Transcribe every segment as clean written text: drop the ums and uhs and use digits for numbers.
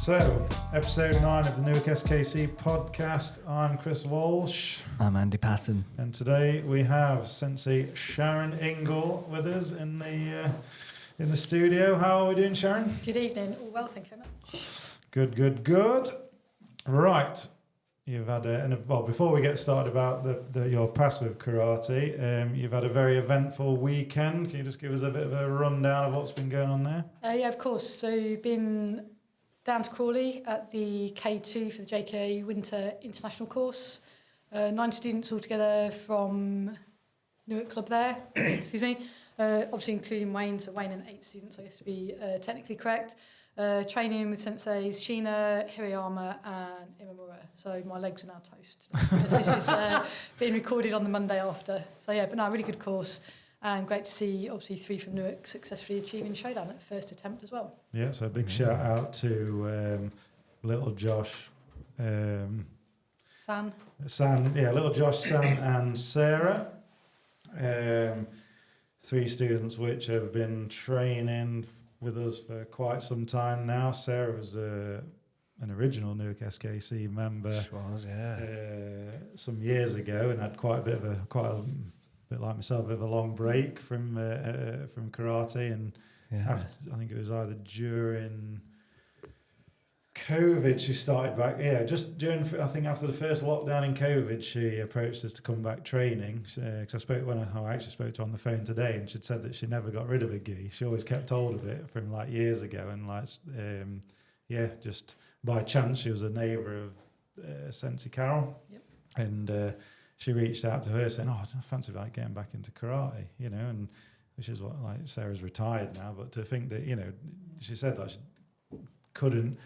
So, episode 9 of the Newark SKC podcast. I'm Chris Walsh. I'm Andy Patton. And today we have Sensei Sharon Ingle with us in the studio. How are we doing, Sharon? Good evening. All well, thank you very much. Good. Right. You've had before we get started about your past with karate, you've had a very eventful weekend. Can you just give us a bit of a rundown of what's been going on there? Yeah, of course. So been down to Crawley at the K2 for the JKA Winter International course. 9 students altogether from Newark Club there, excuse me. Obviously including Wayne, so Wayne and 8 students, I guess to be technically correct. Training with senseis Sheena, Hirayama and Imamura. So my legs are now toast. This is being recorded on the Monday after. So yeah, but no, really good course. And great to see, obviously, 3 from Newark successfully achieving Shodan at first attempt as well. Yeah, so a big shout out to little Josh. San, little Josh, San and Sarah. 3 students which have been training with us for quite some time now. Sarah was an original Newark SKC member. She was, yeah. Some years ago, and had quite a bit like myself, a bit of a long break from karate, and after, I think it was either during COVID she started back. Yeah, just during, I think after the first lockdown in COVID, she approached us to come back training. Because I actually spoke to her on the phone today, and she'd said that she never got rid of a gi. She always kept hold of it from like years ago, and just by chance she was a neighbour of Sensei Carol, and she reached out to her saying, "Oh, I fancy like getting back into karate," and which is what, like, Sarah's retired now, but to think that, she said that she couldn't,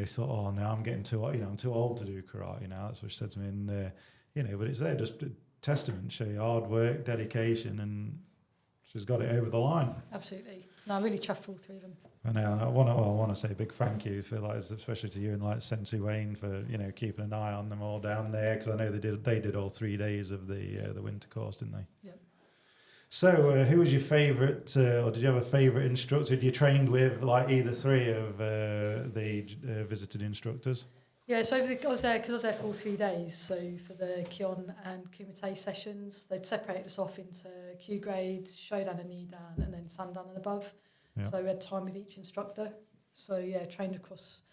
thought, "Oh, no, I'm getting too, I'm too old to do karate now." That's what she said to me, and but it's there, just a testament, show hard work, dedication, and she's got it over the line. Absolutely. No, I'm really chuffed for all 3 of them. And I want to say a big thank you for, like, especially to you and like Sensei Wayne for keeping an eye on them all down there, because I know they did all 3 days of the winter course, didn't they? Yep. So who was your favourite, or did you have a favourite instructor? You trained with like either 3 of the visited instructors? Yeah, so I was there for all 3 days. So for the Kion and Kumite sessions, they'd separated us off into Q grades, Shodan and Nidan, and then Sandan and above. Yeah. So we had time with each instructor. So yeah, trained across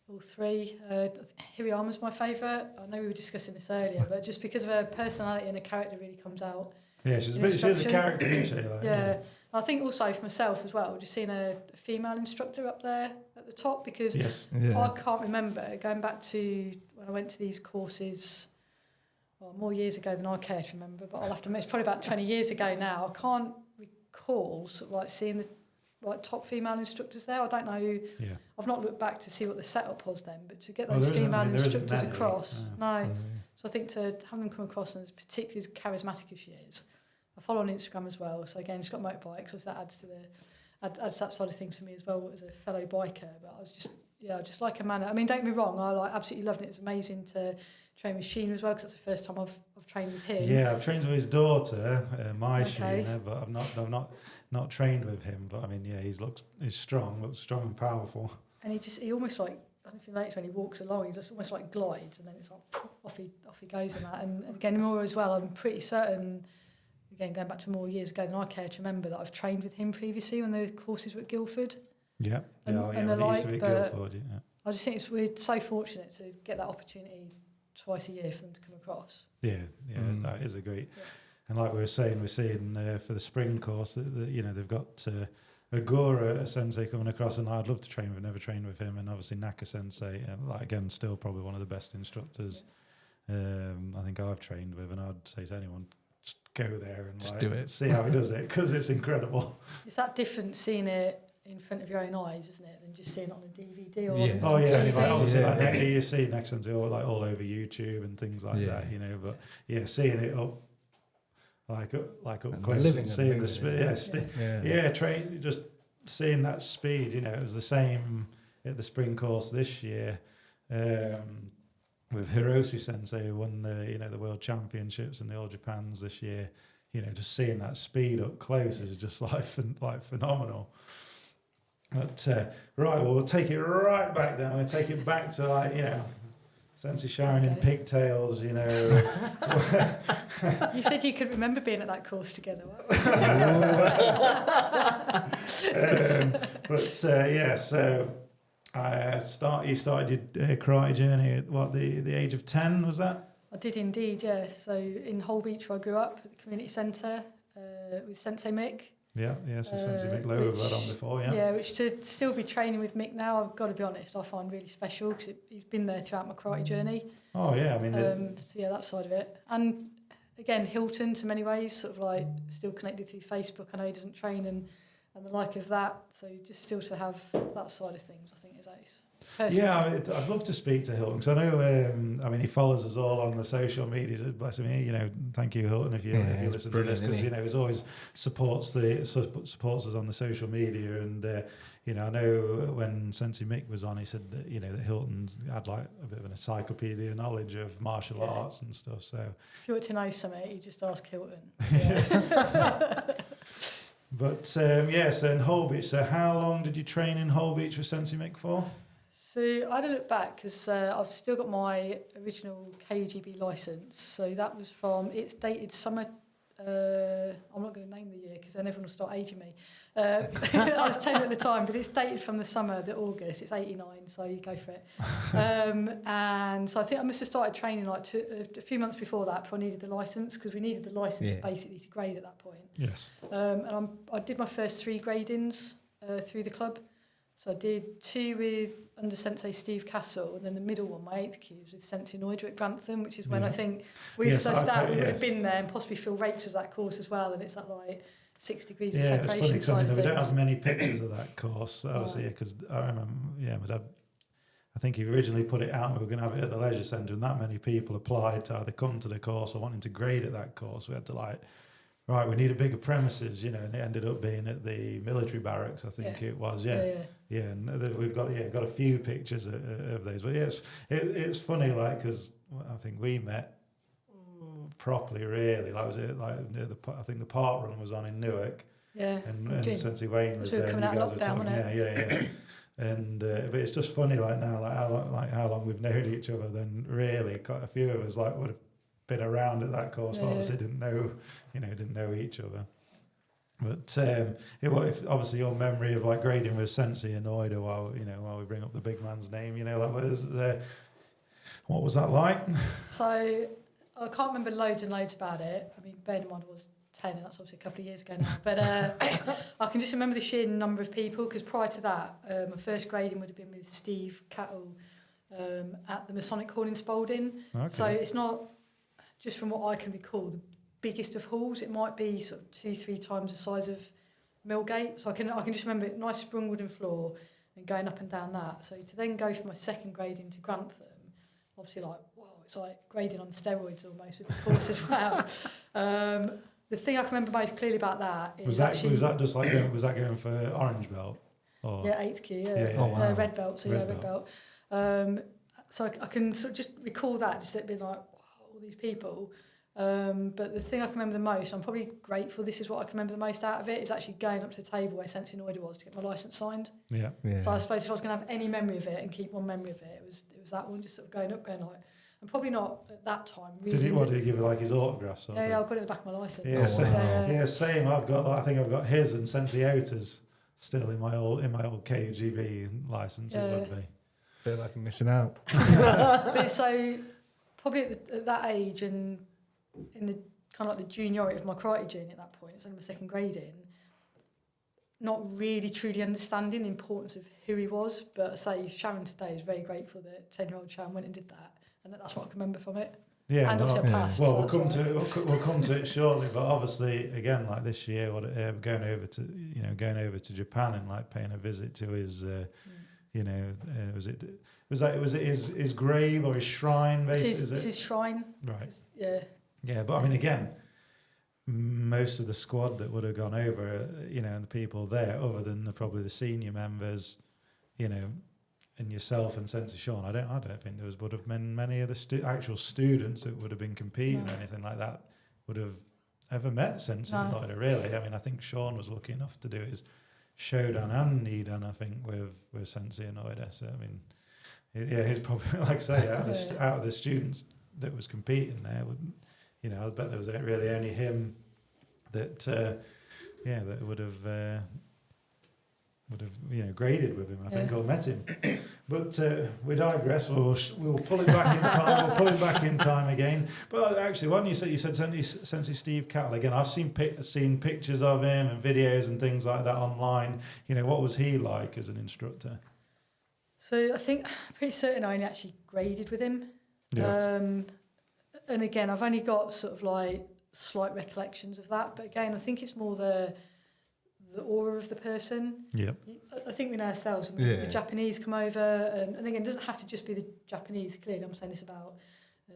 all 3. Hirayama's my favourite. I know we were discussing this earlier, but just because of her personality and her character really comes out. Yeah, she's a character, isn't she? Like, yeah. I think also for myself as well, just seeing a female instructor up there at the top, because I can't remember going back to when I went to these courses, more years ago than I care to remember, but I'll have to admit it's probably about 20 years ago now. I can't recall sort of like seeing the top female instructors there. I don't know. Yeah. I've not looked back to see what the setup was then, but to get those female instructors across, no. So I think to have them come across, and as particularly as charismatic as she is. I follow on Instagram as well, so again, she's got motorbikes, so that adds to adds that side of things for me as well as a fellow biker. But I was just like a manner. I mean, don't get me wrong, I absolutely loved it. It was amazing to train with Sheena as well, because that's the first time I've trained with him. Yeah, I've trained with his daughter, Sheena, but I've not trained with him. But I mean, yeah, he's strong and powerful. And he almost like, I don't know if you notice when he walks along, he just almost like glides, and then it's like off he goes and that. And again, more as well, I'm pretty certain. Again, going back to more years ago than I care to remember, that I've trained with him previously when the courses were at Guildford. Yeah, and the like, used to be at Guildford, yeah. I just think we're so fortunate to get that opportunity twice a year for them to come across. Yeah, that is a great. Yeah. And like we were saying, we're seeing for the spring course that they've got Agura Sensei coming across, and I'd love to train with, never trained with him, and obviously Naka Sensei, like, again, still probably one of the best instructors I think I've trained with, and I'd say to anyone, just go there and just do it. See how he does it, because it's incredible. It's that different seeing it in front of your own eyes, isn't it, than just seeing it on a DVD or on TV. Like, you see next to all over YouTube and things like that, But seeing it up close and seeing the speed, train, just seeing that speed. It was the same at the spring course this year. With Hiroshi Sensei, who won the World Championships and the All Japans this year, just seeing that speed up close is just like phenomenal. But right, well, we'll take it right back then. We'll take it back to, like, you know, Sensei Sharon in pigtails, you know. You said you could remember being at that course together. Yeah, so you started your karate journey at what, the age of 10, was that? I did indeed, yeah. So in Holbeach, where I grew up, at the community centre with Sensei Mick. Yeah, so Sensei Mick Lowe we've had on before, yeah. Yeah, which to still be training with Mick now, I've got to be honest, I find really special because he's been there throughout my karate journey. Oh, yeah, I mean... so yeah, that side of it. And again, Hilton, to many ways, sort of like still connected through Facebook. I know he doesn't train and the like of that. So just still to have that side of things, I think is ace. Personally. Yeah, I'd love to speak to Hilton because I know, I mean, he follows us all on the social medias. Bless him, you know. Thank you, Hilton, if you listen to this, because you know he's always supports us on the social media. And you know, I know when Sensei Mick was on, he said that, you know, that Hilton had like a bit of an encyclopedia knowledge of martial arts and stuff. So if you want to know something, you just ask Hilton. But so in Holbeach. So how long did you train in Holbeach with Sensei Mick for? So I had to look back because I've still got my original KUGB licence. So that was it's dated summer. I'm not going to name the year because then everyone will start aging me. I was 10 at the time, but it's dated from the summer, the August. It's 89, so you go for it. And so I think I must have started training like a few months before that, before I needed the licence, because we needed the licence basically to grade at that point. Yes. And I did my first 3 gradings through the club. So I did 2 under Sensei Steve Castle, and then the middle one, my 8th cue, was with Sensei Noida at Grantham, which is when I think we would have been there, and possibly Phil Rakes was that course as well, and it's that like 6 degrees of separation. Yeah, it's funny because we don't have many pictures of that course, obviously, because I remember, my dad, I think he originally put it out and we were going to have it at the leisure centre, and that many people applied to either come to the course or wanting to grade at that course. We had to right, we need a bigger premises, you know, and it ended up being at the military barracks, I think it was, and we've got a few pictures of those. But it's funny, like, because I think we met properly, really. Like, was it like near I think the park run was on in Newark, and Sensei Wayne was there. Coming out of lockdown, And but it's just funny, like now, how long we've known each other. Then really, quite a few of us would have been around at that course, but obviously didn't know each other. But obviously your memory of like grading with Sensei and Noida while we bring up the big man's name, what was that like? So I can't remember loads and loads about it. I mean, bearing in mind I was 10, and that's obviously a couple of years ago now. But I can just remember the sheer number of people, because prior to that, my first grading would have been with Steve Cattle at the Masonic Hall in Spalding. Okay. So it's not, just from what I can recall, the biggest of halls. It might be sort of 2-3 times the size of Millgate. So I can just remember it, nice sprung wooden floor and going up and down that. So to then go for my second grading to Grantham, obviously it's like grading on steroids almost with the course as well. The thing I can remember most clearly about that is was that just like was that going for orange belt? Or? Yeah, 8th key, Oh, wow. red belt. So red belt. So I can sort of just recall that, just it being like, all these people. But the thing I can remember the most, I'm probably grateful this is what I can remember the most out of it, is actually going up to the table where Sensei Noida was to get my licence signed. Yeah. So I suppose if I was going to have any memory of it and keep one memory of it, it was that one, just sort of going like, and probably not at that time. Really. Did he give like his autographs? Yeah, I've got it at the back of my licence. Yeah, same. I think I've got his and Sensei Ota's still in my old KUGB licence. It would be. I feel like I'm missing out. But so probably at that age and in the kind of like the juniority of my karate journey at that point, it's only my second grading, not really truly understanding the importance of who he was. But I say Sharon today is very grateful that 10-year-old Sharon went and did that, and that's what I can remember from it. Yeah, and obviously I passed. Well, we'll come to it shortly, but obviously again, like this year, going over to Japan and like paying a visit to his, was it his grave or his shrine? It's his shrine, right? Yeah, but I mean, again, most of the squad that would have gone over, and the people there, other than probably the senior members, and yourself and Sensei Sean, I don't think there would have been many of the actual students that would have been competing or anything like that would have ever met Sensei Noida, really. I mean, I think Sean was lucky enough to do Shodan and Nidan, I think, with Sensei Inoue. So I mean, he's probably, like I say, out of the students that was competing there, I bet there was really only him that that would have graded with him, I think, or met him. But we digress. We'll pull it back in time. We'll pull it back in time again. But actually, when you said Sensei Steve Cattle again, I've seen pictures of him and videos and things like that online. What was he like as an instructor? So I think I'm pretty certain I only actually graded with him. Yeah. And again, I've only got sort of like slight recollections of that. But again, I think it's more the aura of the person. Yeah. I think we know ourselves. When the Japanese come over, and again, it doesn't have to just be the Japanese. Clearly, I'm saying this about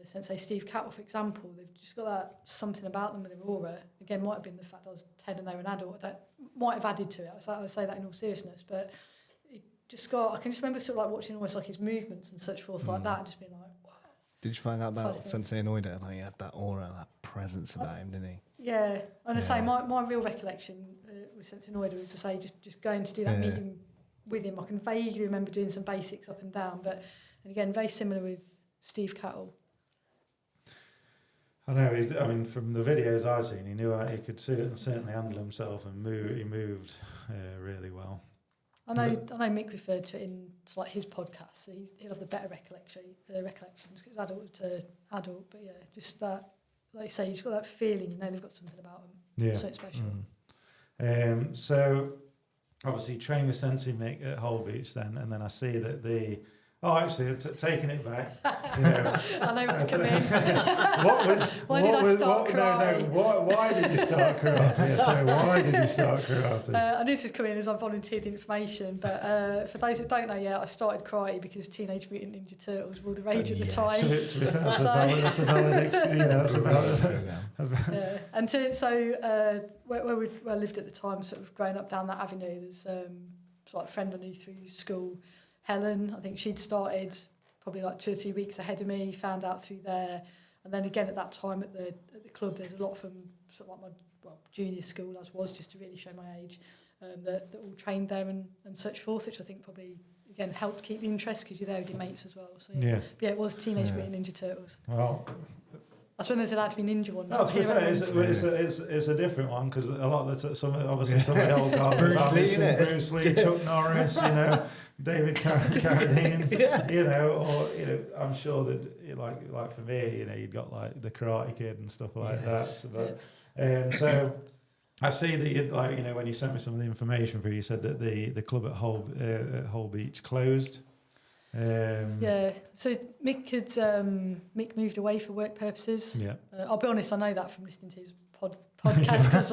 Sensei Steve Cattle, for example. They've just got that something about them with their aura. Again, might have been the fact I was 10 and they were an adult. That might have added to it. I would say that in all seriousness. But it just I can just remember sort of like watching almost like his movements and such forth like that, and just being like, wow. Did you find out about Sensei Inoue? Like, he had that aura, that presence about him, didn't he? Yeah, and I say my real recollection with Sensei Inoue was to say just going to do that meeting with him. I can vaguely remember doing some basics up and down, and again, very similar with Steve Cattle. I know. From the videos I've seen, he knew he could certainly handle himself and move. He moved really well. I know Mick referred to it in like his podcast. So he'll have the better recollections because it's adult to adult. But yeah, just that, like you say, you just got that feeling. They've got something about them. Yeah, something special. So obviously you train with Sensei Mick at Hull Beach then, and then I see that taking it back. I know what to come in. Why did I start karate? Why did you start karate? So why did you start karate? I knew this was coming as I volunteered the information, but for those that don't know yet, I started karate because Teenage Mutant Ninja Turtles were all the rage at the time. That's a valid. And where I lived at the time, sort of growing up down that avenue, there's like a friend I knew through school, Helen. I think she'd started probably like 2 or 3 weeks ahead of me, found out through there. And then again at that time at the club, there's a lot from sort of like my junior school as was, just to really show my age, that all trained there and such forth, which I think probably, again, helped keep the interest because you're there with your mates as well. So yeah, it was Teenage Mutant Ninja Turtles. Well, that's when there's allowed to be ninja ones. No, to be fair, it's a different one because a lot of some of the old guys, Bruce Lee, Chuck Norris, David Carradine, I'm sure that like for me, you've got like the Karate Kid and stuff like that. So I see that you when you sent me some of the information you said that the club at Hull Beach closed. So Mick moved away for work purposes. Yeah, I'll be honest, I know that from listening to his podcast because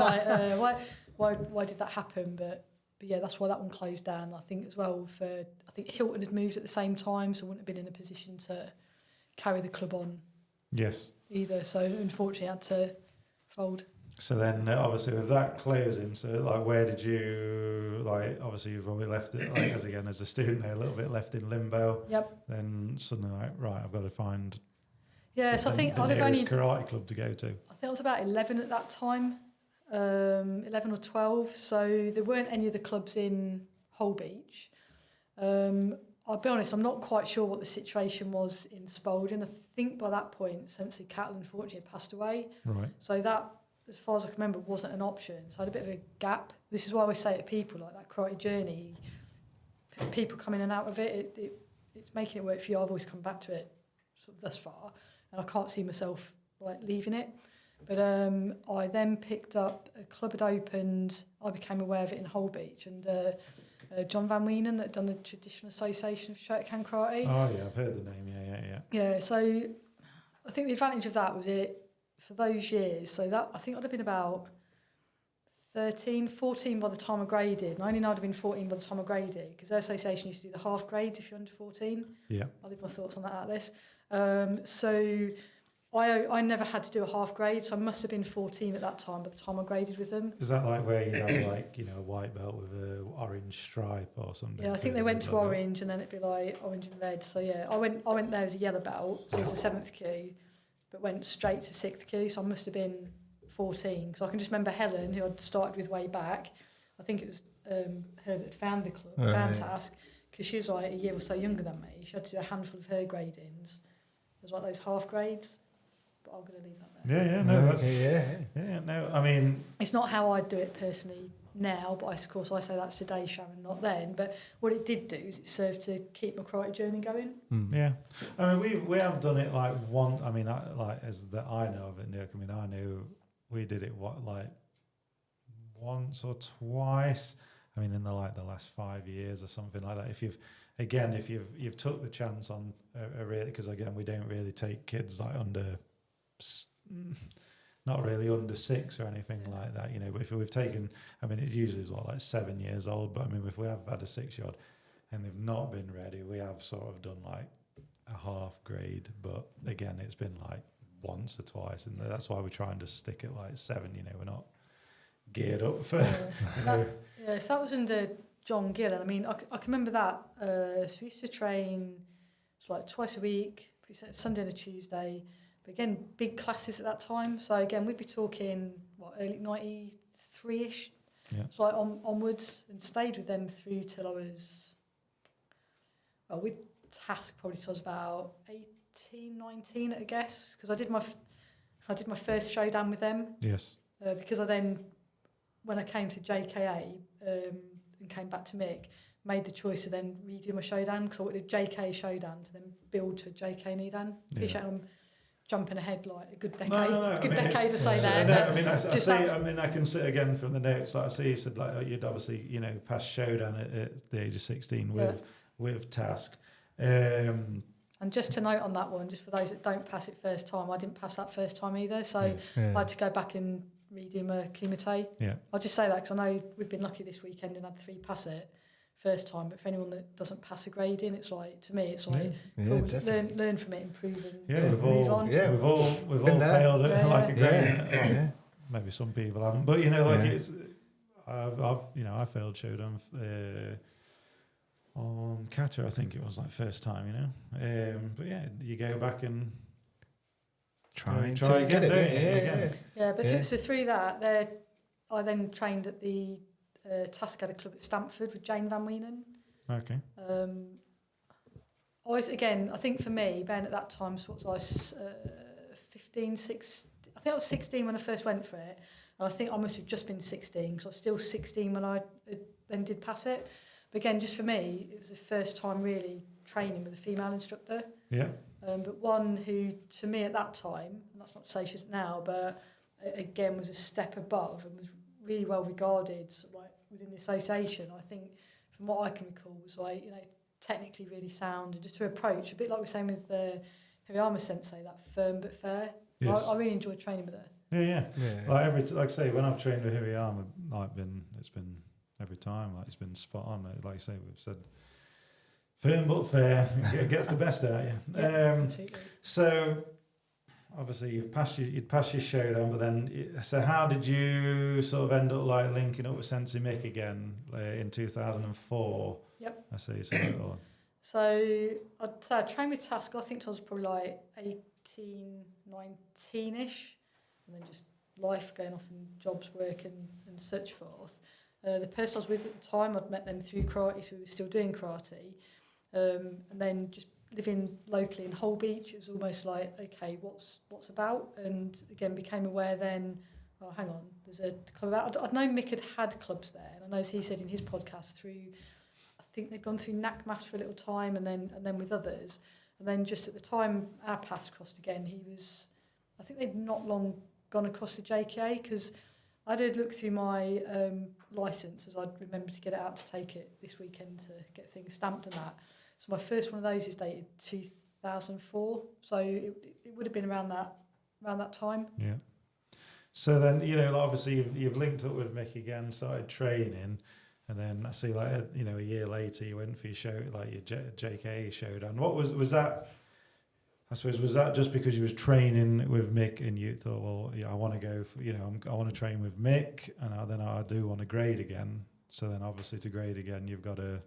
why did that happen? But yeah, that's why that one closed down. I think as well I think Hilton had moved at the same time, so wouldn't have been in a position to carry the club on. Yes. Either, so unfortunately had to fold. So then, obviously, with that closing, where did you, obviously you've probably left it, as a student, a little bit left in limbo. Yep. Then suddenly, I've got to find. Yeah, so I think I'd have only karate club to go to. I think I was about 11 at that time, 11 or 12. So there weren't any of the clubs in Hull Beach. I'll be honest, I'm not quite sure what the situation was in Spalding. I think by that point, Sensei Cattle unfortunately had passed away. Right. So that, as far as I can remember, wasn't an option. So I had a bit of a gap. This is why I always say to people, like that karate journey, people come in and out of it, it's making it work for you. I've always come back to it sort of thus far, and I can't see myself leaving it. But I then picked up, a club had opened, I became aware of it in Hull Beach, and John Van Wienen that had done the Traditional Association of Shotokan Karate. Oh yeah, I've heard the name, Yeah, so I think the advantage of that was for those years, so that I think I'd have been about 13, 14 by the time I graded, and I only know I'd have been 14 by the time I graded, because their association used to do the half grades if you're under 14. Yeah. I'll leave my thoughts on that out of this. So I never had to do a half grade, so I must have been 14 at that time by the time I graded with them. Is that where you have a white belt with an orange stripe or something? Yeah, I think they went to orange and then it'd be orange and red. So yeah, I went there as a yellow belt, so it was the 7th kyu, but went straight to 6th kyu, so I must have been 14. So I can just remember Helen, who I'd started with way back. I think it was her that found the club, found Task, because she was like a year or so younger than me. She had to do a handful of her gradings. There's like those half grades, but I'm going to leave that there. No, I mean, it's not how I do it personally now, but of course I say that's today, Sharon, not then. But what it did do is it served to keep my karate journey going. Yeah, I mean we have done it like one. I mean, like as that I know of it, Newark. I mean, I knew we did it like once or twice. I mean, in the last 5 years or something like that. If you've took the chance on a really, because again we don't really take kids like not really under 6 or anything like that, you know. But if we've taken, I mean, it usually is like 7 years old. But I mean, if we have had a 6-year-old and they've not been ready, we have sort of done like a half grade. But again, it's been like once or twice, and that's why we're trying to stick at like 7. You know, we're not geared up for. So that was under John Gill, and I mean, I can remember that. So we used to train like twice a week, Sunday and a Tuesday. But again, big classes at that time. So again, we'd be talking early 93-ish. Yeah. So like onwards, and stayed with them through till I was with Task probably till I was about 18, 19, I guess, because I did my first showdown with them. Yes. Because I then, when I came to JKA and came back to Mick, made the choice to then redo my showdown, because I wanted a JKA showdown to then build to a JKA Nidan. Appreciate I'm jumping ahead like a good decade. No. Decade to say there. But I mean, I see. I mean, I can see again from the notes. Like I see, you said like you'd obviously pass showdown at the age of 16 with Task. And just to note on that one, just for those that don't pass it first time, I didn't pass that first time either. So I had to go back and redo my kumite. Yeah. I'll just say that because I know we've been lucky this weekend and had 3 pass it first time. But for anyone that doesn't pass a grading, it's like, to me, it's like learn from it, improve, and move on. Yeah, we've all failed at like a grading. Maybe some people haven't, but it's. I failed showdown on kata. I think it was like first time, but yeah, you go back and try to get it again. Yeah, but so through that, I then trained at the Task Karate Club at Stamford with Jane Van Wienen. Okay. I think for me, Ben at that time, so what was I, 15, 16, I think I was 16 when I first went for it. And I think I must have just been 16, because I was still 16 when I then did pass it. But again, just for me, it was the first time really training with a female instructor. Yeah. But one who, to me at that time, and that's not to say she isn't now, but again was a step above and was really well regarded within the association. I think, from what I can recall, was technically really sound, and just her approach, a bit like we're saying with Hirayama Sensei, that firm but fair. Yes. I really enjoyed training with her. Yeah. Like I say, when I've trained with Hirayama, it's been every time it's been spot on. Like I say, we've said firm but fair. It gets the best out of you. Absolutely. So obviously you'd passed your showdown, but then so how did you sort of end up like linking up with Sensei Mick again in 2004? Yep. I see. So I'd say I trained with Task. I think I was probably like 18, 19-ish, and then just life going off and jobs, work and such forth. The person I was with at the time, I'd met them through karate, so we were still doing karate. And then just living locally in Holbeach, it was almost like, okay, what's about? And again, became aware then, oh, hang on, there's a club out. I'd known Mick had clubs there, and I know, as he said in his podcast, I think they'd gone through NACMAS for a little time, and then with others. And then just at the time our paths crossed again, I think they'd not long gone across the JKA, because I did look through my licence, as I'd remember to get it out to take it this weekend to get things stamped and that. So my first one of those is dated 2004. So it would have been around that time. Yeah. So then, obviously you've linked up with Mick again, started training, and then I see a year later you went for your show, like your JKA showdown. What was that? I suppose, was that just because you was training with Mick and you thought, well, I want to go for, I want to train with Mick, and then I do want to grade again. So then obviously to grade again, you've got to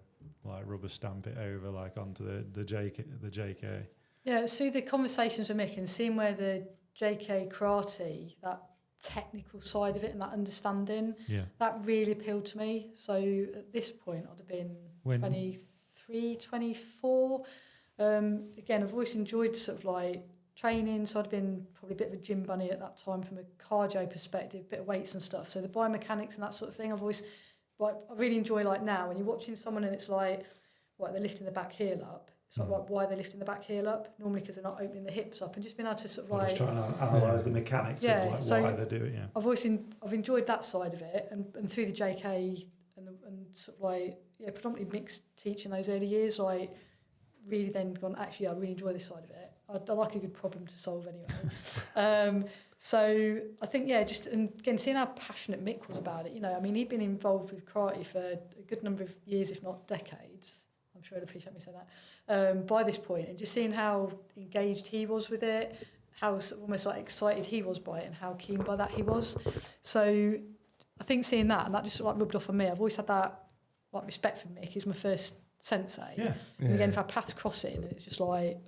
rubber stamp it over onto the JKA. Yeah, so the conversations with Mick and seeing where the JKA karate, that technical side of it and that understanding. Yeah. That really appealed to me. So at this point, I'd have been 23, 24. Again, I've always enjoyed sort of like training, so I'd been probably a bit of a gym bunny at that time from a cardio perspective, a bit of weights and stuff. So the biomechanics and that sort of thing, I've always, like, I really enjoy, like, now when you're watching someone and it's like, what, they're lifting the back heel up. It's like, why are they lifting the back heel up? Normally because they're not opening the hips up, and just being able to sort of like... Just trying to analyse the mechanics of like so why they do it, I've enjoyed that side of it, and through the JKA and sort of like, predominantly mixed teaching those early years, like, really then gone, actually, I really enjoy this side of it. I like a good problem to solve anyway. So I think, just, and again, seeing how passionate Mick was about it, I mean, he'd been involved with karate for a good number of years, if not decades. I'm sure he'd appreciate me saying that, by this point, and just seeing how engaged he was with it, how sort of almost like excited he was by it, and how keen by that he was. So I think seeing that, and that just sort of like rubbed off on me. I've always had that like respect for Mick. He's my first sensei. Yeah. And again, if our paths crossing, and it's just like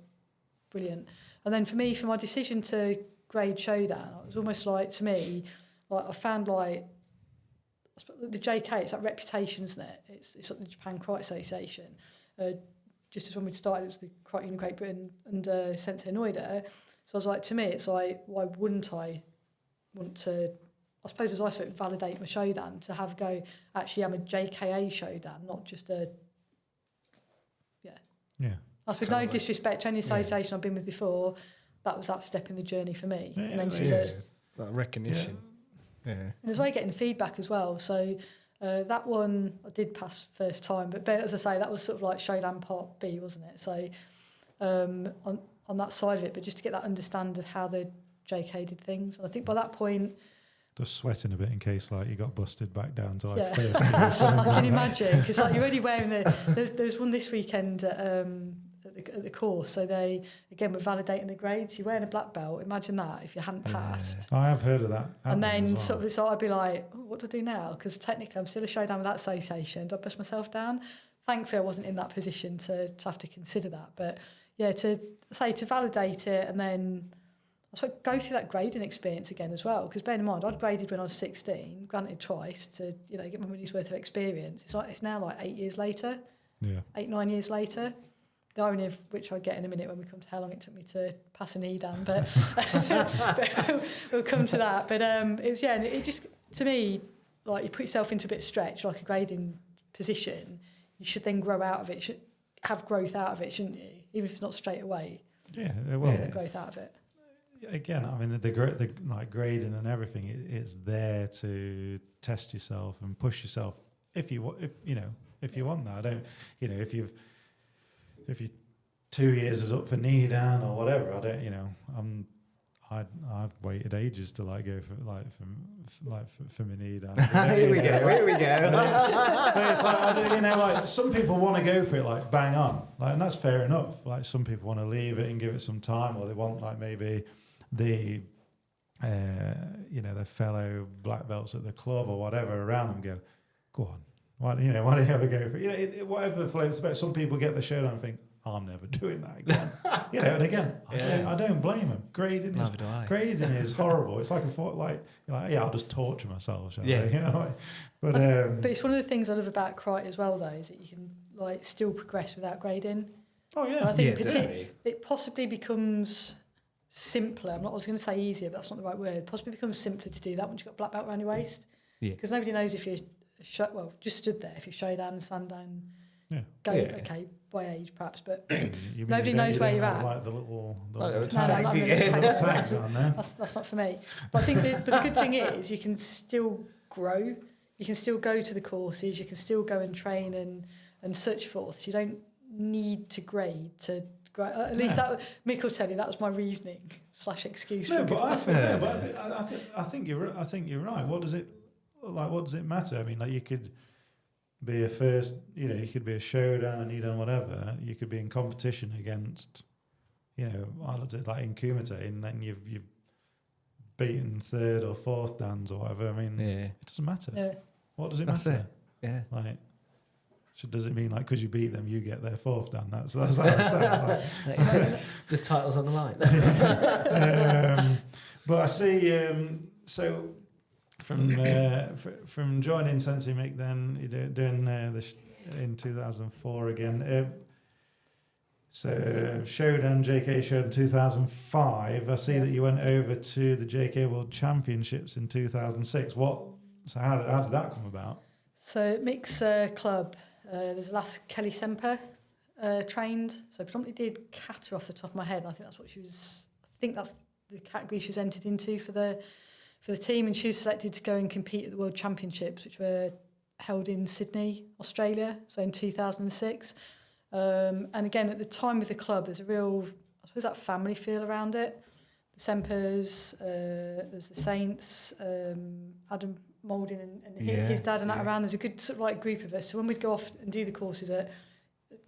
brilliant. And then for me, for my decision to grade Shodan, it was almost like, to me, like I found like the JK, it's that reputation, isn't it? It's like the Japan Karate Association. Just as when we started, it was the Karate Union of Great Britain and Sensei Noida. So I was like, to me, it's like, why wouldn't I want to, I suppose as I sort of validate my Shodan, to have a go, actually I'm a JKA Shodan, not just a, Yeah. I suppose no disrespect to any association I've been with before, that was that step in the journey for me. Yeah, and then that recognition. Yeah. And there's way getting feedback as well. So that one I did pass first time, but as I say, that was sort of like Shodan Part B, wasn't it? So on that side of it, but just to get that understand of how the JK did things. And I think by that point... Just sweating a bit in case like you got busted back down to like first gear. I can imagine, because like you're already wearing there's one this weekend at the course, so they again were validating the grades. You're wearing a black belt, imagine that if you hadn't passed. I have heard of that. And then sort of I'd be like, what do I do now? Because technically I'm still a Shodan with that association. Do I bust myself down? Thankfully I wasn't in that position to have to consider that. But to validate it, and then I go through that grading experience again as well, because bear in mind, I'd graded when I was 16, granted twice, to get my money's worth of experience. It's now like 8 years later, 8-9 years later. The irony of which I'll get in a minute when we come to how long it took me to pass an EDAM, but, but we'll come to that. But it was, and it just, to me, like you put yourself into a bit of stretch, like a grading position, you should then grow out of it, you should have growth out of it, shouldn't you? Even if it's not straight away. Yeah, well, growth out of it. Again, I mean, the like grading and everything, it's there to test yourself and push yourself. If you want that, I don't, if you 2 years is up for knee down or whatever, I don't, I've waited ages to like go for for my knee down. Here we go. But it's like, like some people want to go for it like bang on, like, and that's fair enough. Like some people want to leave it and give it some time, or they want like maybe their fellow black belts at the club or whatever around them go on. Why do you ever go for it? Whatever floats about. Some people get the Shodan and think, I'm never doing that again. And again, I don't blame them. Grading is horrible. It's like I'll just torture myself. Shall I? But it's one of the things I love about karate as well, though, is that you can like still progress without grading. Oh yeah. And I think it possibly becomes simpler. I was going to say easier, but that's not the right word. Possibly becomes simpler to do that once you've got a black belt around your waist. Yeah. Because nobody knows if you're just stood there. If you Shodan, Sandan, okay, by age perhaps, but nobody knows where you're at. Like the little tags on there. That's not for me. But I think the good thing is you can still grow. You can still go to the courses. You can still go and train and such forth. So you don't need to grade to. At least that Mick will tell you that was my reasoning / excuse. No, but I think you're right. What does it matter? I mean, like you could be a first, you could be a Shodan and Nidan, whatever. You could be in competition against, like in Kumite, and then you've beaten third or fourth dans or whatever. I mean, it doesn't matter. Yeah. What does it matter? Yeah. Like. Does it mean like because you beat them you get their fourth dan? That's how it's like. The title's on the line. But I see so from joining Sensei Mick, then you're doing in 2004 again. So Shodan, JKA Shodan 2005. I see that you went over to the JKA World Championships in 2006. So how did that come about? So Mick's club, there's a lass, Kelly Semper, trained. So predominantly did kata off the top of my head. And I think that's what she was. I think that's the category she was entered into for the team, and she was selected to go and compete at the World Championships, which were held in Sydney, Australia. So in 2006. And again, at the time with the club, there's a real, I suppose, that family feel around it. The Sempers, there's the Saints, Adam Moulding and his dad and that around. There's a good sort of like group of us. So when we'd go off and do the courses at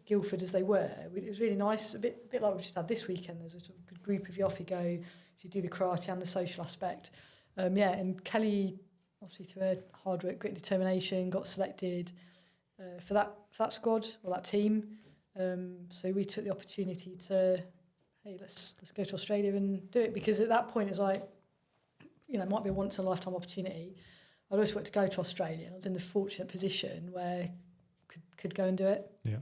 Guildford as they were, it was really nice. A bit like we just had this weekend. There's a sort of good group of you off you go. So you do the karate and the social aspect. And Kelly, obviously through her hard work, grit and determination, got selected for that squad or that team. So we took the opportunity to, hey, let's go to Australia and do it, because at that point it's like, it might be a once in a lifetime opportunity. I'd always wanted to go to Australia, and I was in the fortunate position where could go and do it. Yeah.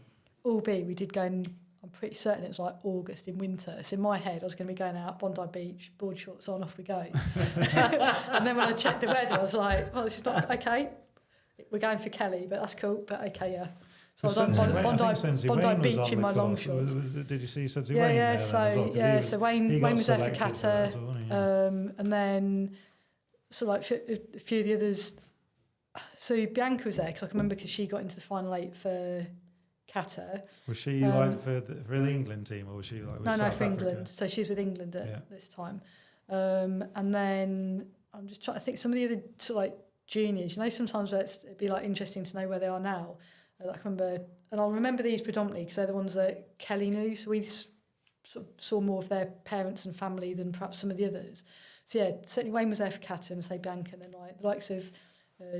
Albeit we did go, and I'm pretty certain it was like August in winter. So in my head, I was going to be going out Bondi Beach, board shorts on, off we go. And then when I checked the weather, I was like, well, this is not okay. We're going for Kelly, but that's cool. But okay, yeah. So I was on Bondi Beach in my long shorts. Did you see Sensei Wayne there? So Wayne was there for kata, and then a few of the others. So Bianca was there because I can remember, because she got into the final 8 for kata. Was she for the England team, or was she like with South for Africa? England? So she was with England at this time, and then I'm just trying to think some of the other juniors. Sometimes it'd be interesting to know where they are now. I can remember, and I'll remember these predominantly because they're the ones that Kelly knew. So we sort of saw more of their parents and family than perhaps some of the others. So yeah, certainly Wayne was there for kata, and say Bianca, and then the likes of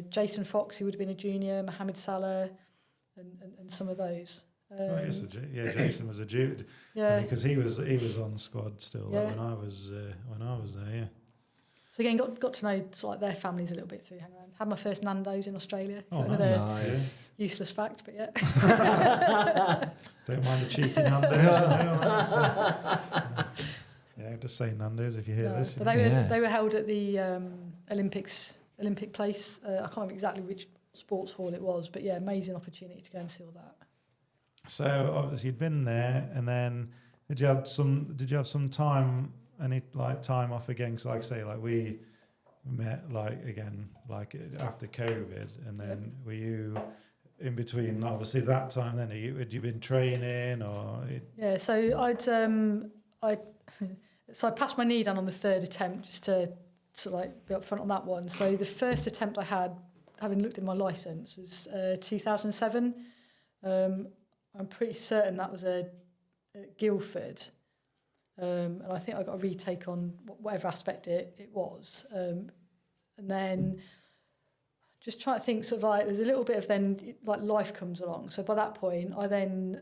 Jason Fox, who would have been a junior, Mohammed Salah, and some of those. Jason was a junior. Yeah, because he was on squad still when I was there. Yeah. So again, got to know their families a little bit through hang around. Had my first Nando's in Australia. Oh, nice. Useless fact, but yeah. Don't mind the cheeky Nando's. Just say Nando's if you hear this. But they were held at the Olympic place. I can't remember exactly which sports hall it was, but yeah, amazing opportunity to go and see all that. So obviously you'd been there, and then did you have some time? Any time off again? Because like I say, we met again after COVID, and then were you in between? Obviously that time. Then had you been training or? Yeah, so I passed my knee down on the third attempt, just to be up front on that one. So the first attempt I had, having looked at my licence, was 2007. I'm pretty certain that was at Guildford. And I think I got a retake on whatever aspect it was. And then just trying to think there's a little bit of then life comes along. So by that point, I then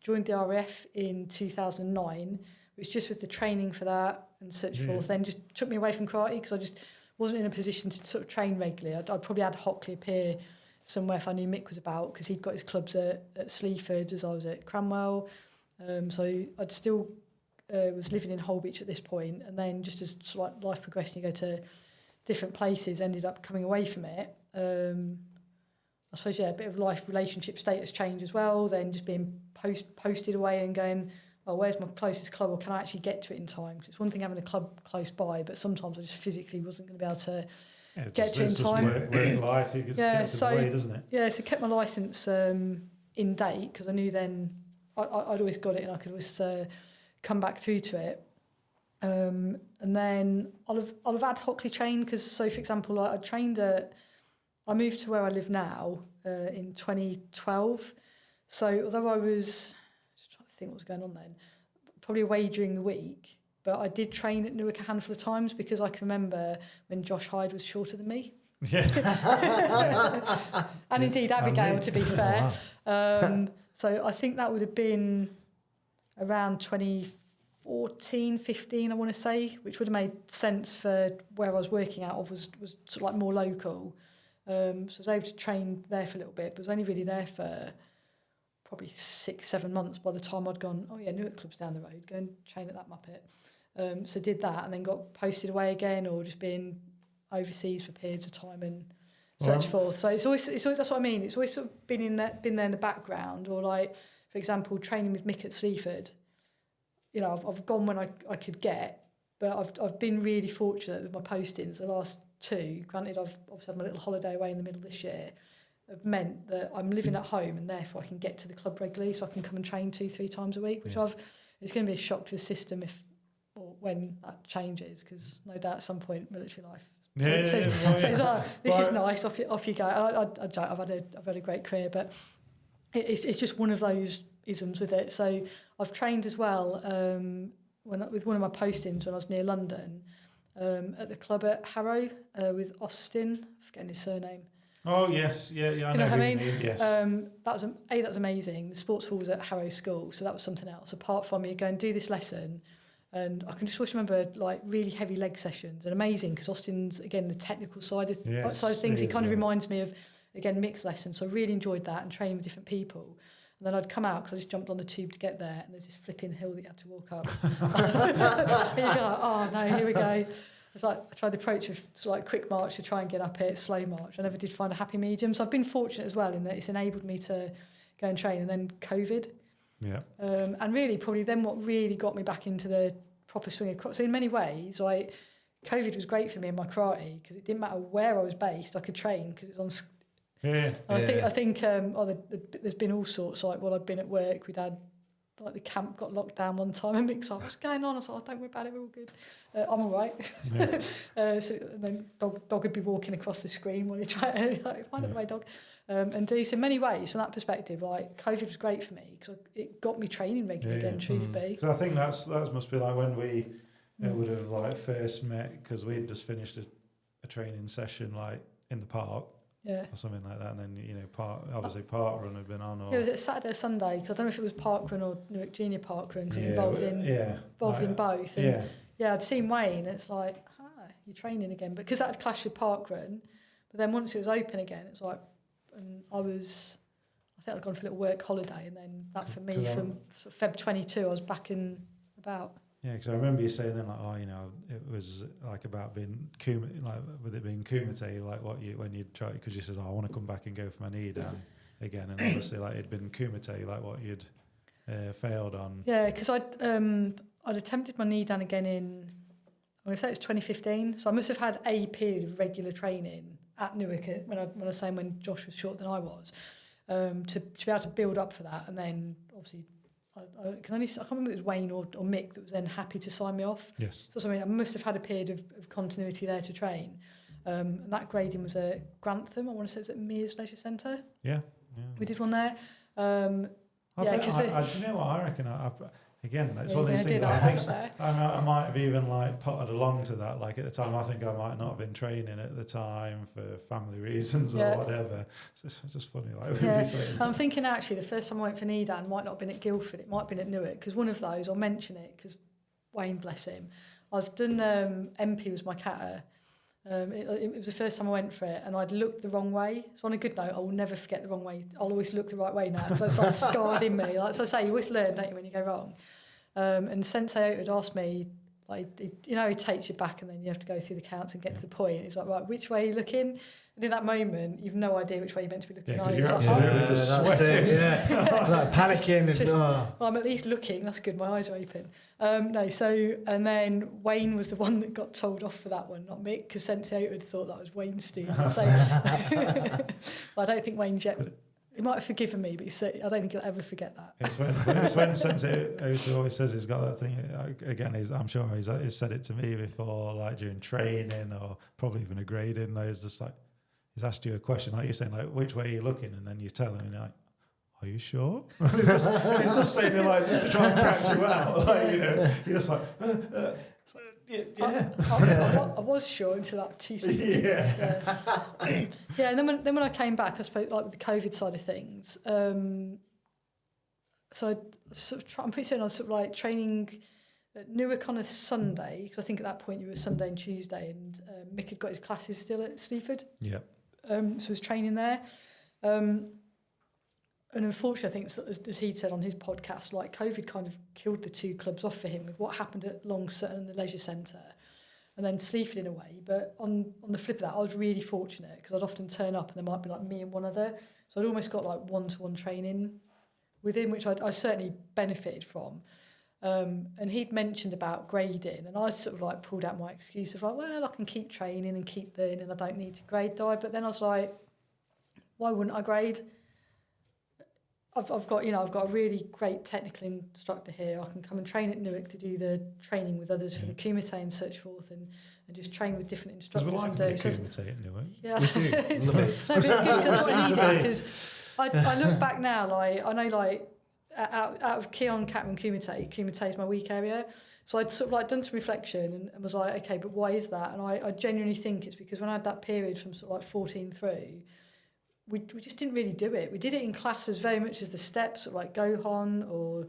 joined the RAF in 2009, which just with the training for that and such forth, then just took me away from karate, because I just wasn't in a position to train regularly. I'd probably ad hocly appear somewhere if I knew Mick was about, because he'd got his clubs at Sleaford as I was at Cranwell. So I'd still was living in Holbeach at this point, and then just as life progressed, you go to different places, ended up coming away from it. I suppose, a bit of life relationship status change as well, then just being posted away and going, where's my closest club, or can I actually get to it in time? Because it's one thing having a club close by, but sometimes I just physically wasn't going to be able to get to it in time. Work life, it gets in the way, doesn't it? Yeah, so kept my licence in date, because I knew then I'd always got it, and I could always come back through to it. And then I'll have ad hocly trained, because, so for example, I moved to where I live now in 2012. So although I was just trying to think what was going on then, probably away during the week, but I did train at Newark a handful of times, because I can remember when Josh Hyde was shorter than me. Yeah. And indeed Abigail, to be fair. So I think that would have been around 2014, 14, 15, I want to say, which would have made sense for where I was working out of, was sort of like more local. So I was able to train there for a little bit, but I was only really there for probably 6-7 months by the time I'd gone, oh yeah, Newark Club's down the road, go and train at that Muppet. So did that and then got posted away again, or just been overseas for periods of time and so forth. So it's always that's what I mean. It's always sort of been there in the background, or like, for example, training with Mick at Sleaford. You know, I've gone when I could get, but I've been really fortunate with my postings. The last 2, granted, I've obviously had my little holiday away in the middle of this year, have meant that I'm living at home and therefore I can get to the club regularly, so I can come and train 2-3 times a week, which it's going to be a shock to the system if or when that changes, because no doubt at some point military life says, this is nice, off you go. I joke, I've had a great career, but it's just one of those isms with it. So I've trained as well with one of my postings when I was near London, at the club at Harrow with Austin, forgetting his surname. Oh yes, yeah, I know what I mean. Yes. That was amazing. The sports hall was at Harrow School, so that was something else. Apart from you go and do this lesson, and I can just always remember like really heavy leg sessions, and amazing because Austin's again the technical side of things. It kind of reminds me of again mixed lessons. So I really enjoyed that and training with different people. And then I'd come out because I just jumped on the tube to get there, and there's this flipping hill that you had to walk up. And you'd be like, oh no, here we go. It's like I tried the approach of like quick march to try and get up it, slow march. I never did find a happy medium. So I've been fortunate as well in that it's enabled me to go and train. And then COVID. Yeah. And really probably then what really got me back into the proper swing of karate. So in many ways, like COVID was great for me in my karate because it didn't matter where I was based, I could train because it was on. Yeah. And I think there's been all sorts. Like while I've been at work, we'd had like the camp got locked down one time and Mick's like, what's going on? I was like, oh, don't worry about it, we're all good. I'm all right. Yeah. So then dog would be walking across the screen while he tried to like, find out the way, dog. And do so in many ways from that perspective. Like COVID was great for me because it got me training regularly again. Truth be. So I think that must be like when we would have like first met because we'd just finished a training session like in the park. Yeah. Or something like that, and then park run had been on. Or was it Saturday or Sunday? Because I don't know if it was park run or Newark Junior park run. Because involved in both. And I'd seen Wayne. And it's like, you're training again, but because that had clashed with park run. But then once it was open again, it's like, and I think I'd gone for a little work holiday, and then that for me from sort of Feb 22, I was back in about. Yeah, because I remember you saying then, like, it was like about being like with it being kumite, like when you try, because you said, I want to come back and go for my knee down again, and obviously like it'd been kumite, like what you'd failed on. Yeah, because I'd attempted my knee down again in, I'm going to say it was 2015, so I must have had a period of regular training at Newark when I was saying when Josh was shorter than I was, to be able to build up for that, and then obviously. I can't remember if it was Wayne or Mick that was then happy to sign me off. Yes. So I mean, I must have had a period of continuity there to train. And that grading was at Grantham. I want to say it was at Mears Leisure Centre. Yeah. We did one there. Do you know what I reckon? Again, it's one of these things. I think I might have even like potted along to that. Like at the time, I think I might not have been training at the time for family reasons or whatever. It's just funny. Like I'm thinking actually, the first time I went for knee down might not have been at Guildford. It might have been at Newark because one of those. I'll mention it because Wayne, bless him, I was done. MP was my kata. It was the first time I went for it, and I'd looked the wrong way. So on a good note, I will never forget the wrong way. I'll always look the right way now. So it's like scarred in me. Like so, I say you always learn, don't you, when you go wrong. And Sensei had asked me, like, he takes you back, and then you have to go through the counts and get to the point. He's like, right, which way are you looking? And in that moment, you've no idea which way you're meant to be looking. Yeah, because you're absolutely just sweating. Like panicking. Well, I'm at least looking. That's good. My eyes are open. And then Wayne was the one that got told off for that one, not Mick, because Sensei had thought that was Wayne's student. So, well, I don't think Wayne's yet. He might have forgiven me, but I don't think he'll ever forget that. It's when Sensei always says he's got that thing. Again, I'm sure he's said it to me before, like during training or probably even a grading. He's just like, he's asked you a question, like you're saying, like, which way are you looking? And then you tell him, and you're like, are you sure? he's just saying it like just to try and catch you out. Like, you're just like, I was sure until like 2 seconds. And then when I came back, I suppose like with the COVID side of things. So I'm pretty certain I was sort of like training at Newark on a Sunday, because I think at that point you were Sunday and Tuesday, and Mick had got his classes still at Sleaford. Yeah. So he was training there. And unfortunately, I think, as he'd said on his podcast, like COVID kind of killed the two clubs off for him with what happened at Long Sutton and the Leisure Centre, and then Sleaford in a way. But on the flip of that, I was really fortunate because I'd often turn up and there might be like me and one other. So I'd almost got like one-to-one training with him, which I certainly benefited from. And he'd mentioned about grading, and I sort of like pulled out my excuse of like, well, I can keep training and keep learning and I don't need to grade dive. But then I was like, why wouldn't I grade? I've got a really great technical instructor here. I can come and train at Newark to do the training with others for the kumite and such forth, and just train with different instructors. Because we like kumite at Newark. Yeah, so it's good. That's what I needed, because I look back now, like I know, like out of Keon, Cat and kumite is my weak area. So I'd sort of like done some reflection and was like, okay, but why is that? And I genuinely think it's because when I had that period from sort of like 14 through, we just didn't really do it. We did it in classes very much as the steps, sort of like Gohon or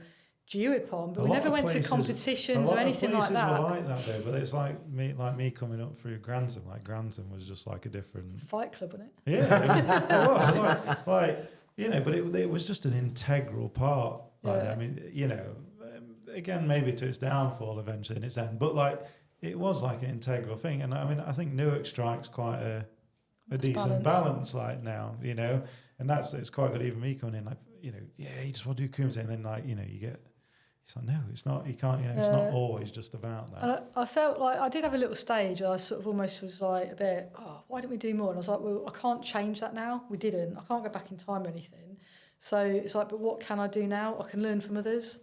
Jiuipon, but we never went to competitions or anything like that. Were like that though, but it's like me coming up through Grantham. Like Grantham was just like a different fight club, wasn't it? Yeah, it was like but it was just an integral part. Like, I mean, again, maybe to its downfall eventually in its end, but like it was like an integral thing. And I mean, I think Newark strikes quite a decent balance like now, and it's quite good. Even me coming in, like, you just want to do kumite, and then like, you get, it's like, no, it's not, you can't, it's not always just about that. And I felt like I did have a little stage where I sort of almost was like a bit, why don't we do more? And I was like, well, I can't change that now. We didn't. I can't go back in time or anything. So it's like, but what can I do now? I can learn from others.